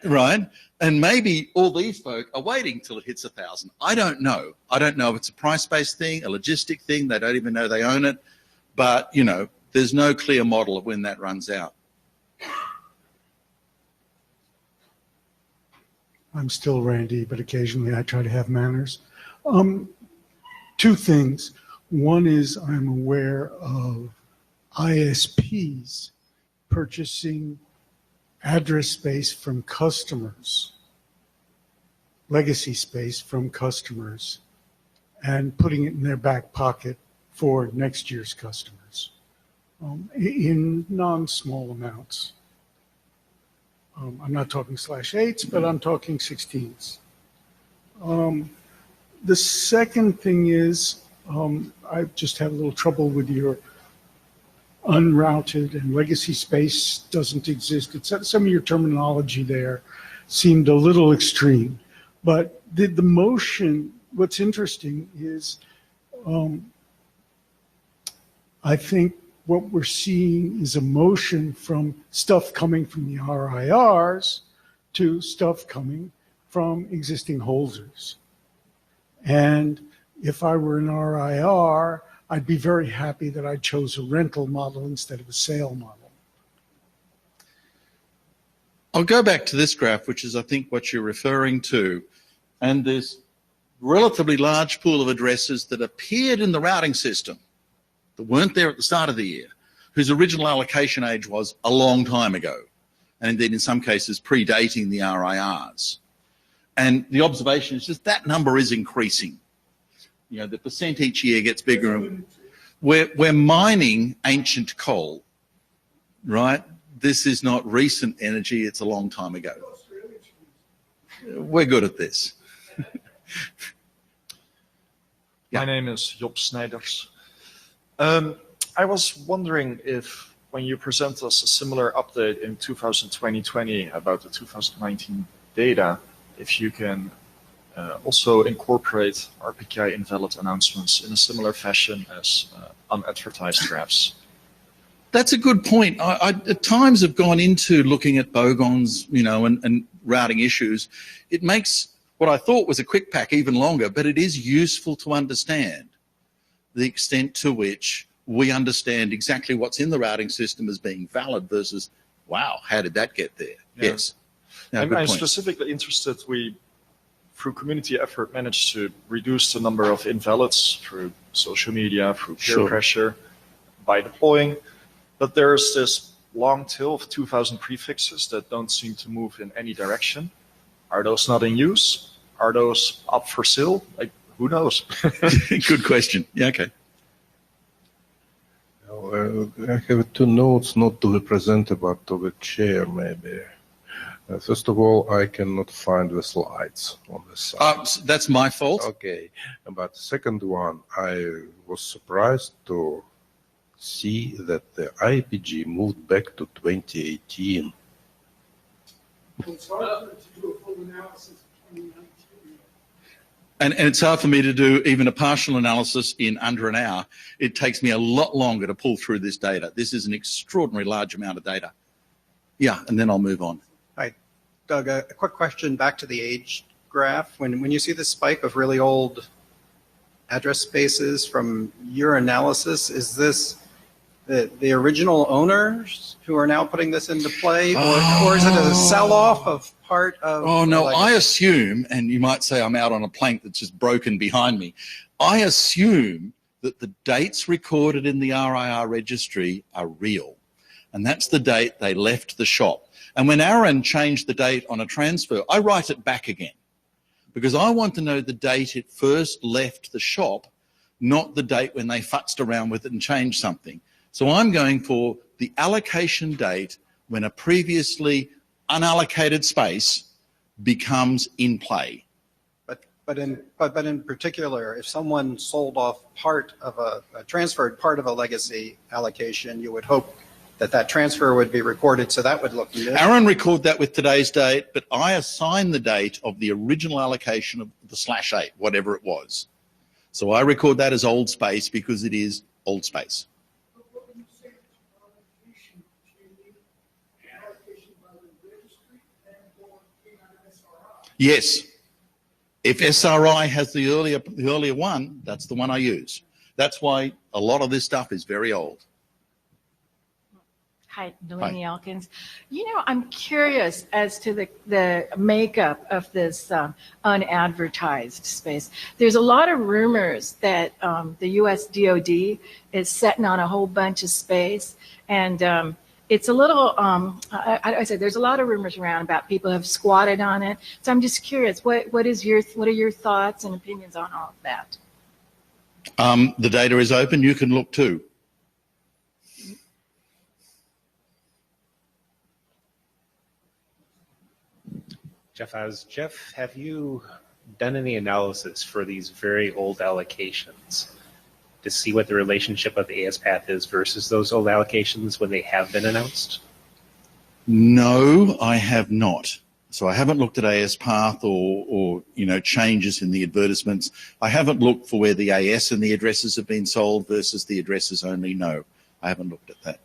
right? And maybe all these folk are waiting till it hits 1,000. I don't know. I don't know if it's a price-based thing, a logistic thing. They don't even know they own it. But, you know, there's no clear model of when that runs out. I'm still Randy, but occasionally I try to have manners. Two things. One is I'm aware of ISPs purchasing address space from customers, legacy space from customers, and putting it in their back pocket for next year's customers in non-small amounts. I'm not talking /8s, but I'm talking 16s. The second thing is I just have a little trouble with your unrouted and legacy space doesn't exist. Some of your terminology there seemed a little extreme. But the motion, what's interesting is I think what we're seeing is a motion from stuff coming from the RIRs to stuff coming from existing holders. And if I were an RIR, I'd be very happy that I chose a rental model instead of a sale model. I'll go back to this graph, which is, I think, what you're referring to. And this relatively large pool of addresses that appeared in the routing system that weren't there at the start of the year, whose original allocation age was a long time ago, and indeed in some cases predating the RIRs. And the observation is just that number is increasing. You know, the percent each year gets bigger. We're mining ancient coal, right? This is not recent energy, it's a long time ago. We're good at this. My name is Job Snijders. I was wondering if when you present us a similar update in 2020 about the 2019 data, if you can also incorporate RPKI invalid announcements in a similar fashion as unadvertised graphs. That's a good point. I at times have gone into looking at bogons, you know, and routing issues. It makes what I thought was a quick pack even longer, but it is useful to understand the extent to which we understand exactly what's in the routing system as being valid versus, wow, how did that get there? Yeah. Yes. No, I'm good point. specifically interested, we, through community effort, managed to reduce the number of invalids through social media, through peer Sure. pressure, by deploying. But there's this long tail of 2,000 prefixes that don't seem to move in any direction. Are those not in use? Are those up for sale? Like, who knows? Good question. Yeah, okay. I have two notes, not to the presenter, but to the chair, maybe. First of all, I cannot find the slides on the side. That's my fault. Okay. But the second one, I was surprised to see that the IEPG moved back to 2018. It's hard to do a full analysis of 2019. And it's hard for me to do even a partial analysis in under an hour. It takes me a lot longer to pull through this data. This is an extraordinarily large amount of data. Yeah, and then I'll move on. Hi, Doug, a quick question back to the age graph. When you see the spike of really old address spaces from your analysis, is this the original owners who are now putting this into play, or is it a sell-off of part of? Oh, no, I assume, and you might say I'm out on a plank that's just broken behind me, I assume that the dates recorded in the RIR registry are real. And that's the date they left the shop. And when Aaron changed the date on a transfer, I write it back again because I want to know the date it first left the shop, not the date when they futzed around with it and changed something. So I'm going for the allocation date when a previously unallocated space becomes in play. But in particular, if someone sold off part of transferred part of a legacy allocation, you would hope that transfer would be recorded, so that would look new. Aaron recorded that with today's date, but I assign the date of the original allocation of the /8, whatever it was. So I record that as old space because it is old space. Yes. If SRI has the earlier one, that's the one I use. That's why a lot of this stuff is very old. Hi, Delaney Elkins. You know, I'm curious as to the makeup of this unadvertised space. There's a lot of rumors that the U.S. DoD is setting on a whole bunch of space, and it's a little, I said, there's a lot of rumors around about people have squatted on it. So I'm just curious, what are your thoughts and opinions on all of that? The data is open. You can look too. Jeff, have you done any analysis for these very old allocations to see what the relationship of the AS path is versus those old allocations when they have been announced? No, I have not. So I haven't looked at AS path or changes in the advertisements. I haven't looked for where the AS and the addresses have been sold versus the addresses only. No, I haven't looked at that.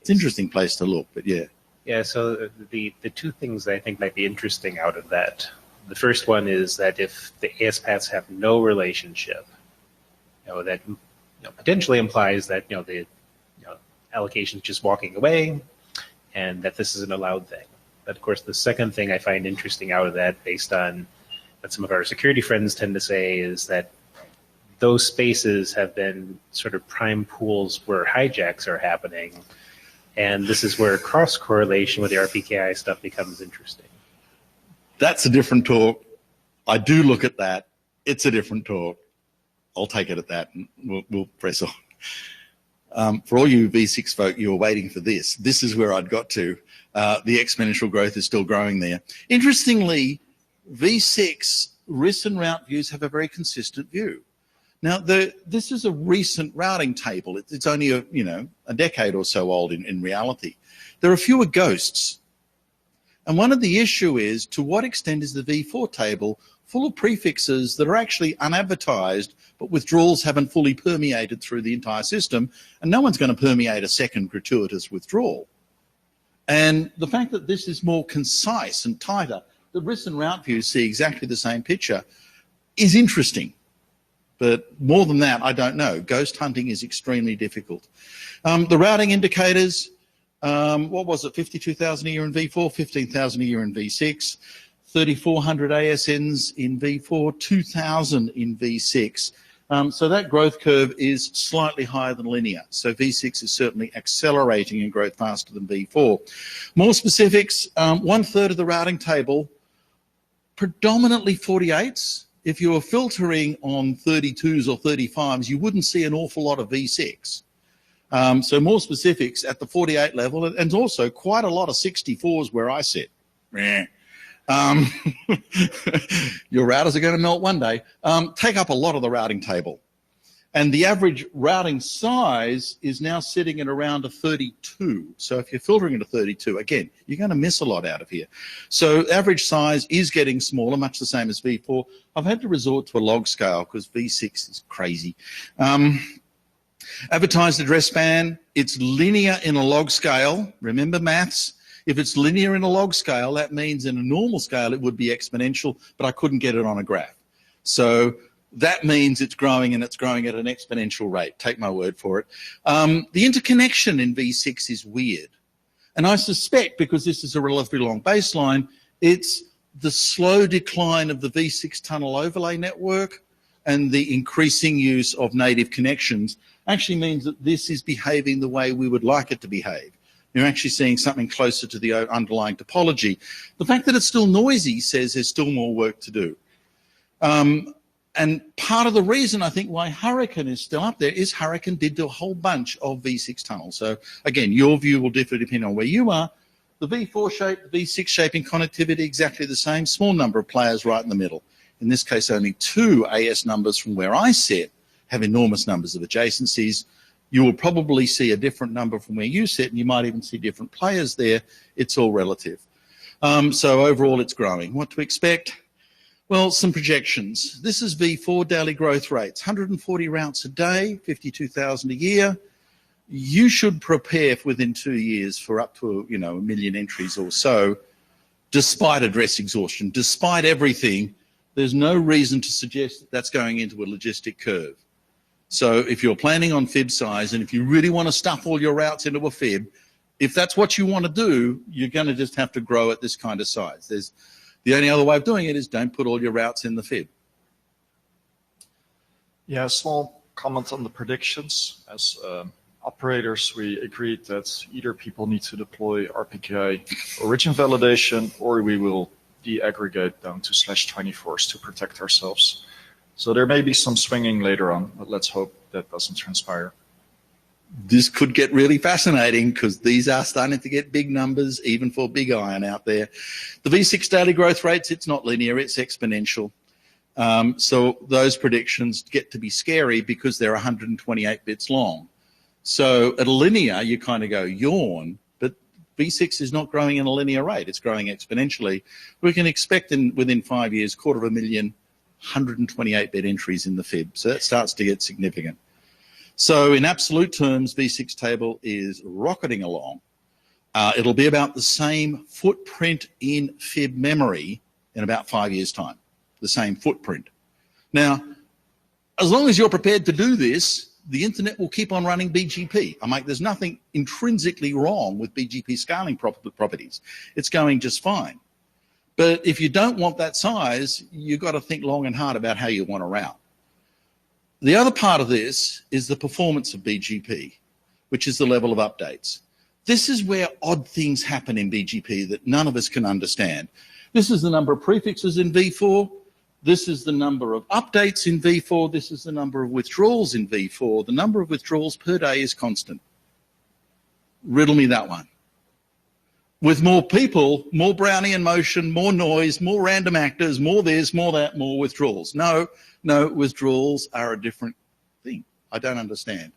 It's an interesting place to look, but yeah. Yeah, so the two things that I think might be interesting out of that, the first one is that if the AS paths have no relationship, that potentially implies that the allocation is just walking away, and that this is an allowed thing. But of course, the second thing I find interesting out of that, based on what some of our security friends tend to say, is that those spaces have been sort of prime pools where hijacks are happening. And this is where cross-correlation with the RPKI stuff becomes interesting. That's a different talk. I do look at that. It's a different talk. I'll take it at that, and we'll press on. For all you V6 folk, you were waiting for this. This is where I'd got to. The exponential growth is still growing there. Interestingly, V6 risks and route views have a very consistent view. Now, this is a recent routing table. It's only a decade or so old in reality. There are fewer ghosts. And one of the issue is, to what extent is the V4 table full of prefixes that are actually unadvertised, but withdrawals haven't fully permeated through the entire system, and no one's going to permeate a second gratuitous withdrawal. And the fact that this is more concise and tighter, the risks and route views see exactly the same picture, is interesting. But more than that, I don't know. Ghost hunting is extremely difficult. The routing indicators, what was it, 52,000 a year in V4, 15,000 a year in V6, 3,400 ASNs in V4, 2,000 in V6. So that growth curve is slightly higher than linear. So V6 is certainly accelerating in growth faster than V4. More specifics, 1/3 of the routing table, predominantly 48s. If you were filtering on 32s or 35s, you wouldn't see an awful lot of V6. So more specifics at the 48 level, and also quite a lot of 64s where I sit. Your routers are going to melt one day. Take up a lot of the routing table. And the average routing size is now sitting at around a 32. So if you're filtering at a 32, again, you're going to miss a lot out of here. So average size is getting smaller, much the same as V4. I've had to resort to a log scale because V6 is crazy. Advertised address span, it's linear in a log scale. Remember maths? If it's linear in a log scale, that means in a normal scale it would be exponential, but I couldn't get it on a graph. So that means it's growing, and it's growing at an exponential rate. Take my word for it. The interconnection in V6 is weird. And I suspect, because this is a relatively long baseline, it's the slow decline of the V6 tunnel overlay network and the increasing use of native connections actually means that this is behaving the way we would like it to behave. You're actually seeing something closer to the underlying topology. The fact that it's still noisy says there's still more work to do. And part of the reason I think why Hurricane is still up there is Hurricane did do a whole bunch of V6 tunnels. So again, your view will differ depending on where you are. The V4 shape, the V6 shape in connectivity, exactly the same. Small number of players right in the middle. In this case, only 2 AS numbers from where I sit have enormous numbers of adjacencies. You will probably see a different number from where you sit, and you might even see different players there. It's all relative. So overall, it's growing. What to expect? Well, some projections. This is V4 daily growth rates, 140 routes a day, 52,000 a year. You should prepare within 2 years for up to, 1 million entries or so, despite address exhaustion, despite everything. There's no reason to suggest that that's going into a logistic curve. So if you're planning on fib size, and if you really want to stuff all your routes into a fib, if that's what you want to do, you're going to just have to grow at this kind of size. The only other way of doing it is don't put all your routes in the fib. Yeah, a small comment on the predictions. As operators, we agreed that either people need to deploy RPKI origin validation, or we will deaggregate down to /24s to protect ourselves. So there may be some swinging later on, but let's hope that doesn't transpire. This could get really fascinating because these are starting to get big numbers, even for big iron out there. The V6 daily growth rates, it's not linear, it's exponential. So those predictions get to be scary because they're 128 bits long. So at a linear, you kind of go yawn, but V6 is not growing in a linear rate, it's growing exponentially. We can expect within 5 years, 250,000 128-bit entries in the fib. So that starts to get significant. So in absolute terms, V6 table is rocketing along. It'll be about the same footprint in fib memory in about 5 years' time, the same footprint. Now, as long as you're prepared to do this, the internet will keep on running BGP. There's nothing intrinsically wrong with BGP scaling properties. It's going just fine. But if you don't want that size, you've got to think long and hard about how you want to route. The other part of this is the performance of BGP, which is the level of updates. This is where odd things happen in BGP that none of us can understand. This is the number of prefixes in V4. This is the number of updates in V4. This is the number of withdrawals in V4. The number of withdrawals per day is constant. Riddle me that one. With more people, more Brownian motion, more noise, more random actors, more this, more that, more withdrawals. No, withdrawals are a different thing. I don't understand.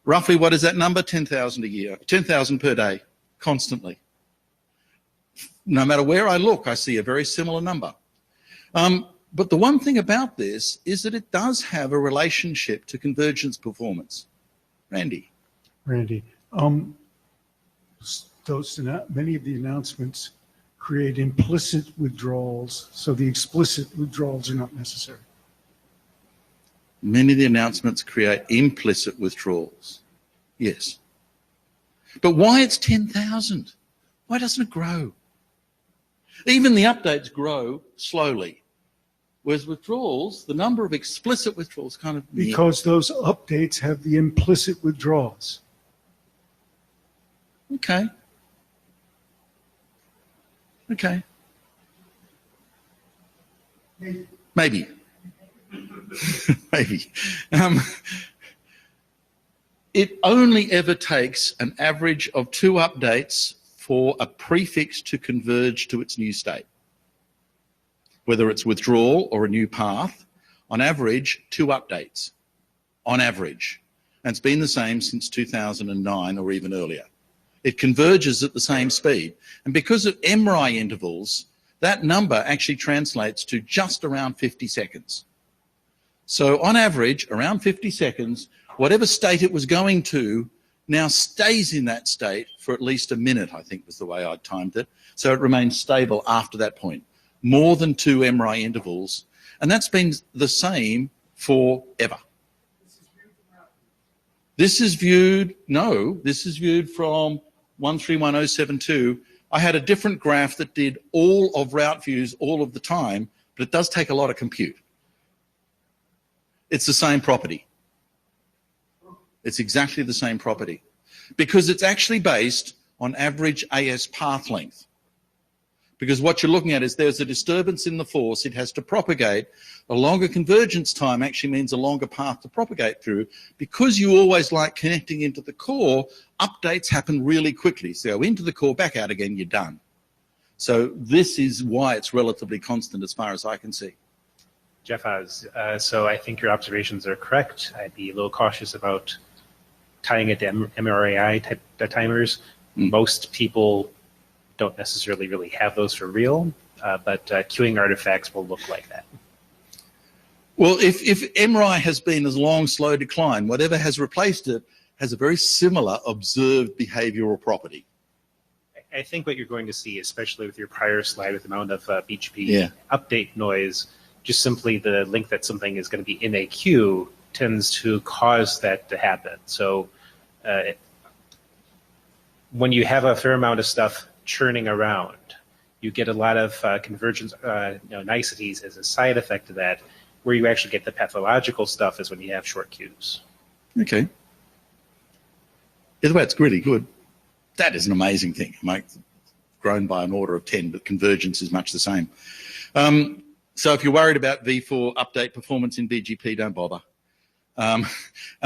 Roughly, what is that number? 10,000 a year, 10,000 per day, constantly. No matter where I look, I see a very similar number. But the one thing about this is that it does have a relationship to convergence performance. Randy. Many of the announcements create implicit withdrawals, so the explicit withdrawals are not necessary. Many of the announcements create implicit withdrawals. Yes. But why it's 10,000? Why doesn't it grow? Even the updates grow slowly. Whereas withdrawals, the number of explicit withdrawals kind of... Because those updates have the implicit withdrawals. Okay. Okay. Maybe. Maybe. It only ever takes an average of 2 updates for a prefix to converge to its new state. Whether it's withdrawal or a new path, on average, 2 updates. On average. And it's been the same since 2009 or even earlier. It converges at the same speed. And because of MRI intervals, that number actually translates to just around 50 seconds. So on average, around 50 seconds, whatever state it was going to now stays in that state for at least a minute, I think was the way I timed it. So it remains stable after that point. More than 2 MRI intervals. And that's been the same forever. This is viewed from 131072. I had a different graph that did all of route views all of the time, but it does take a lot of compute. It's the same property. It's exactly the same property because it's actually based on average AS path length. Because what you're looking at is there's a disturbance in the force, it has to propagate. A longer convergence time actually means a longer path to propagate through. Because you always like connecting into the core, updates happen really quickly. So go into the core, back out again, you're done. So this is why it's relatively constant as far as I can see. Jeff has. So I think your observations are correct. I'd be a little cautious about tying it to MRAI type timers. Most people don't necessarily really have those for real, but queuing artifacts will look like that. Well, if MRI has been a long, slow decline, whatever has replaced it has a very similar observed behavioral property. I think what you're going to see, especially with your prior slide with the amount of BGP update noise, just simply the link that something is going to be in a queue tends to cause that to happen. So when you have a fair amount of stuff churning around, you get a lot of convergence niceties as a side effect of that. Where you actually get the pathological stuff is when you have short queues. Okay. Either way, it's really good. That is an amazing thing. Grown by an order of 10, but convergence is much the same. So if you're worried about V4 update performance in BGP, don't bother. And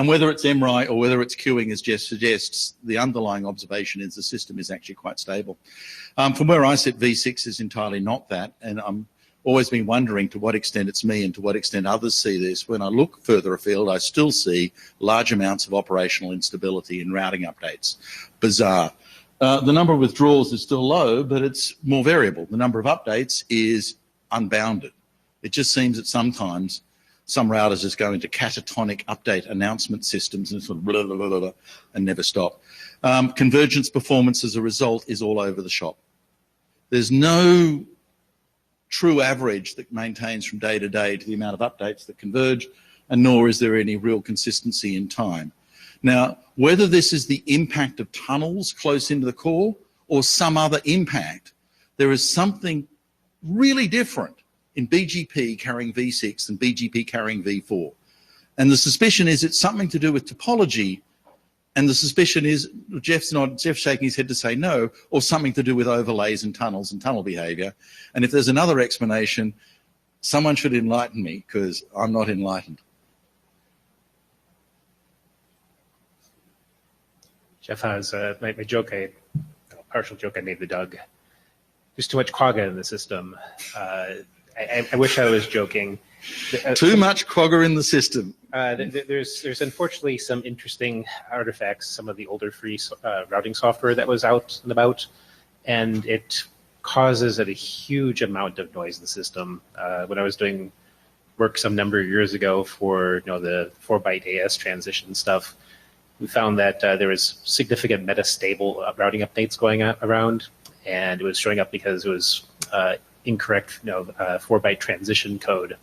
whether it's MRI or whether it's queuing, as Jeff suggests, the underlying observation is the system is actually quite stable. From where I sit, V6 is entirely not that, and I'm always been wondering to what extent it's me and to what extent others see this. When I look further afield, I still see large amounts of operational instability in routing updates. Bizarre. The number of withdrawals is still low, but it's more variable. The number of updates is unbounded. It just seems that sometimes some routers just go into catatonic update announcement systems and sort of blah, blah, blah, blah, and never stop. Convergence performance as a result is all over the shop. There's no true average that maintains from day to day to the amount of updates that converge, and nor is there any real consistency in time. Now, whether this is the impact of tunnels close into the core or some other impact, there is something really different in BGP carrying V6 and BGP carrying V4. And the suspicion is it's something to do with topology, and the suspicion is, Jeff's shaking his head to say no, or something to do with overlays and tunnel behavior. And if there's another explanation, someone should enlighten me, because I'm not enlightened. Jeff has my joke, partial joke I made to Doug. There's too much quagga in the system. I wish I was joking. Too much quagga in the system. There's unfortunately some interesting artifacts, some of the older free routing software that was out and about, and it causes a huge amount of noise in the system. When I was doing work some number of years ago for the 4-byte AS transition stuff, we found that there was significant metastable routing updates going around, and it was showing up because it was incorrect 4-byte transition code.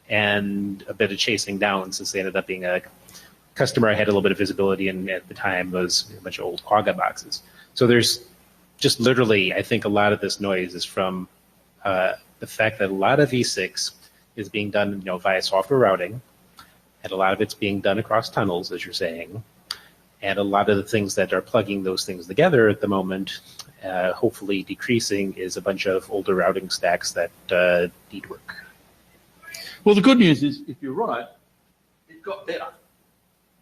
and a bit of chasing down, since they ended up being a customer I had a little bit of visibility in at the time, was a bunch of old Quagga boxes. So there's just literally, I think a lot of this noise is from the fact that a lot of V6 is being done via software routing, and a lot of it's being done across tunnels, as you're saying. And a lot of the things that are plugging those things together at the moment, hopefully decreasing, is a bunch of older routing stacks that need work. Well, the good news is, if you're right, it got better.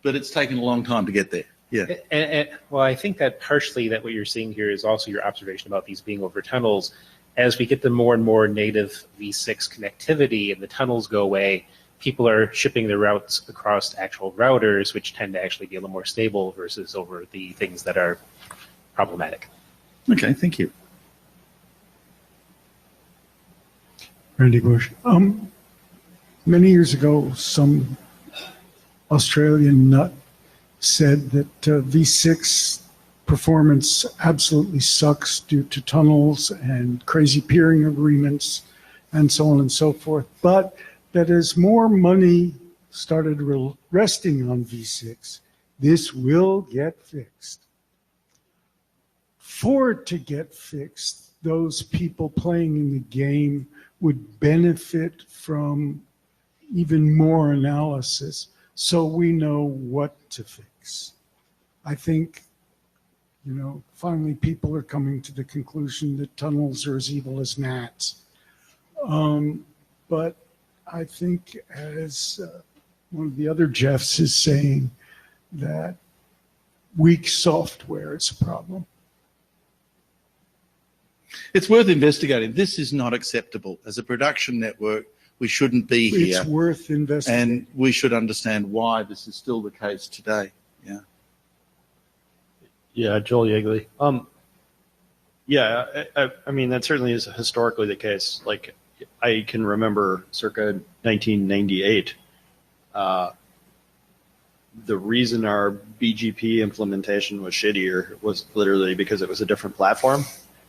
But it's taken a long time to get there. Yeah. Well, I think that partially that what you're seeing here is also your observation about these being over tunnels. As we get to more and more native V6 connectivity and the tunnels go away, people are shipping their routes across actual routers, which tend to actually be a little more stable versus over the things that are problematic. Okay, thank you. Randy Bush. Many years ago, some Australian nut said that V6 performance absolutely sucks due to tunnels and crazy peering agreements and so on and so forth, but that as more money started resting on V6, this will get fixed. For it to get fixed, those people playing in the game would benefit from even more analysis so we know what to fix. I think, finally people are coming to the conclusion that tunnels are as evil as gnats. But I think, as one of the other Jeffs is saying, that weak software is a problem. It's worth investigating. This is not acceptable. As a production network, we shouldn't be here. It's worth investigating. And we should understand why this is still the case today. Yeah. Yeah, Joel Yeagley. Yeah, I mean, that certainly is historically the case. Like, I can remember circa 1998, the reason our BGP implementation was shittier was literally because it was a different platform,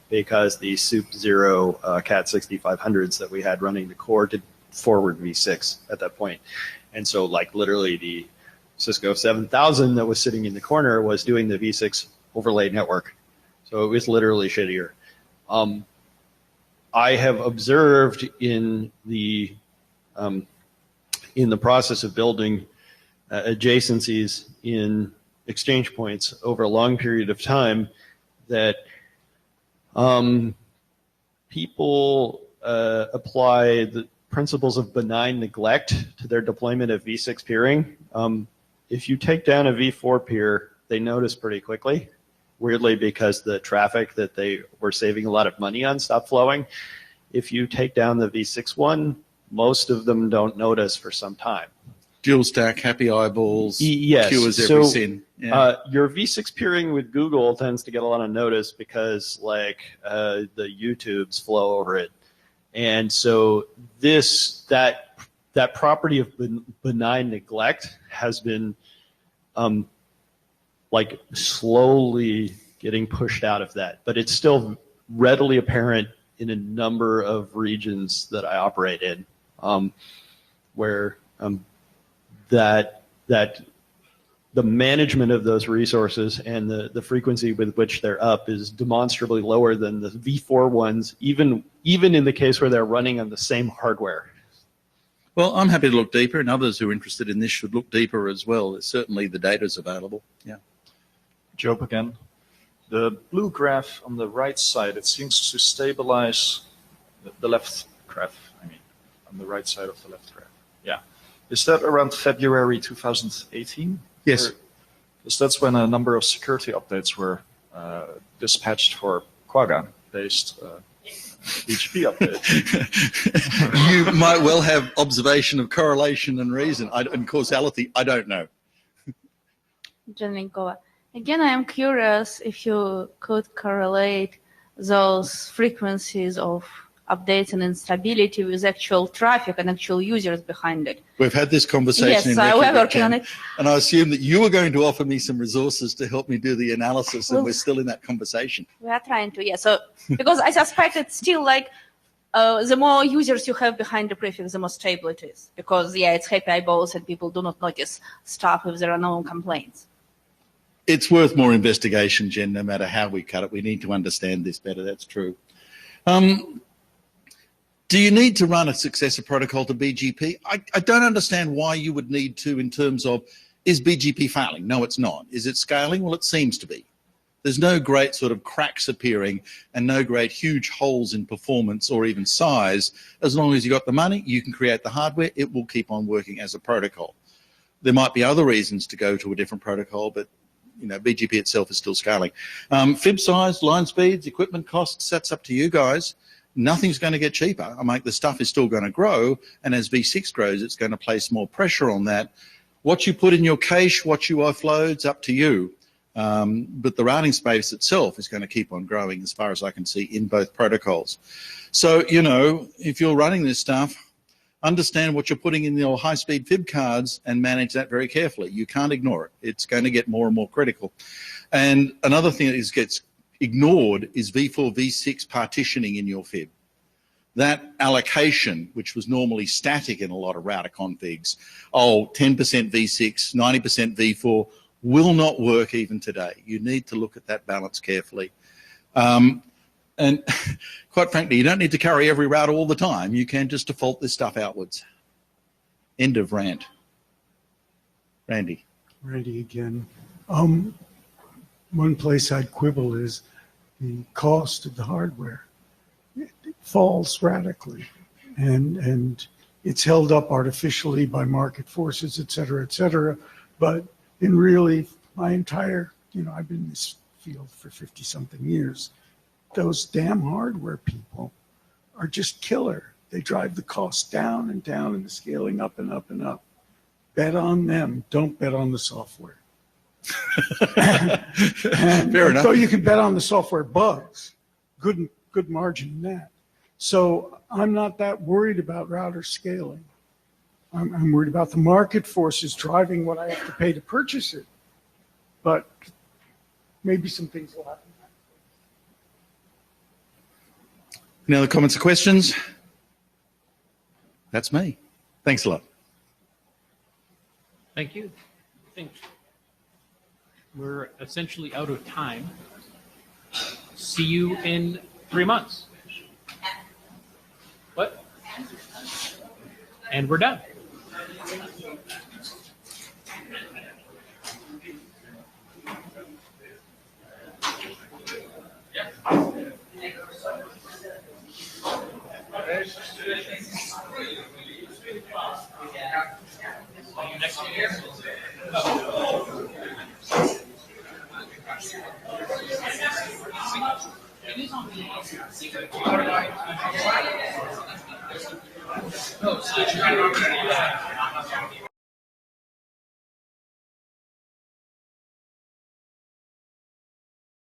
because the SUP 0 Cat 6500s that we had running the core did forward V6 at that point. And so, like, literally the Cisco 7000 that was sitting in the corner was doing the V6 overlay network. So it was literally shittier. I have observed in the process of building adjacencies in exchange points over a long period of time that people apply the principles of benign neglect to their deployment of V6 peering. If you take down a V4 peer, they notice pretty quickly, weirdly, because the traffic that they were saving a lot of money on stopped flowing. If you take down the V6 one, most of them don't notice for some time. Dual stack, happy eyeballs, yes. cures every sin. Yeah. Your V6 peering with Google tends to get a lot of notice because, like, the YouTubes flow over it. And so that property of benign neglect has been like slowly getting pushed out of that, but it's still readily apparent in a number of regions that I operate in, where that the management of those resources and the frequency with which they're up is demonstrably lower than the V4 ones, even in the case where they're running on the same hardware. Well, I'm happy to look deeper, and others who are interested in this should look deeper as well. Certainly the data is available. Yeah. Job again. The blue graph on the right side, it seems to stabilize the left graph, on the right side of the left graph. Yeah. Is that around February 2018? Yes. Because that's when a number of security updates were dispatched for Quagga-based BGP updates. You might well have observation of correlation and reason and causality. I don't know. Janlinkova. Again, I am curious if you could correlate those frequencies of updates and instability with actual traffic and actual users behind it. We've had this conversation. Yes, in we're working on it. And I assume that you were going to offer me some resources to help me do the analysis, and we're still in that conversation. We are trying to, yeah. So, because I suspect it's still like the more users you have behind the prefix, the more stable it is. Because, yeah, it's happy eyeballs and people do not notice stuff if there are no complaints. It's worth more investigation, Jen, no matter how we cut it. We need to understand this better. That's true. Do you need to run a successor protocol to BGP? I don't understand why you would need to in terms of, is BGP failing? No, it's not. Is it scaling? Well, it seems to be. There's no great sort of cracks appearing and no great huge holes in performance or even size. As long as you've got the money, you can create the hardware, it will keep on working as a protocol. There might be other reasons to go to a different protocol, but you know, BGP itself is still scaling. Fib size, line speeds, equipment costs, that's up to you guys. Nothing's going to get cheaper. The stuff is still going to grow, and as V6 grows, it's going to place more pressure on that. What you put in your cache, what you offload's up to you. But the routing space itself is going to keep on growing as far as I can see in both protocols. So, you know, if you're running this stuff, understand what you're putting in your high-speed fib cards and manage that very carefully. You can't ignore it. It's going to get more and more critical. And another thing that gets ignored is V4, V6 partitioning in your fib. That allocation, which was normally static in a lot of router configs, 10% V6, 90% V4, will not work even today. You need to look at that balance carefully. And quite frankly, you don't need to carry every router all the time. You can just default this stuff outwards. End of rant. Randy. Randy again. One place I'd quibble is the cost of the hardware. It falls radically, and it's held up artificially by market forces, et cetera, but in really my entire, I've been in this field for 50-something years, those damn hardware people are just killer. They drive the cost down and down and the scaling up and up and up. Bet on them. Don't bet on the software. Fair enough. So you can bet on the software bugs. Good margin in that. So I'm not that worried about router scaling. I'm worried about the market forces driving what I have to pay to purchase it. But maybe some things will happen. Any other comments or questions? That's me. Thanks a lot. Thank you. I think we're essentially out of time. See you in 3 months. What? And we're done. Oh, so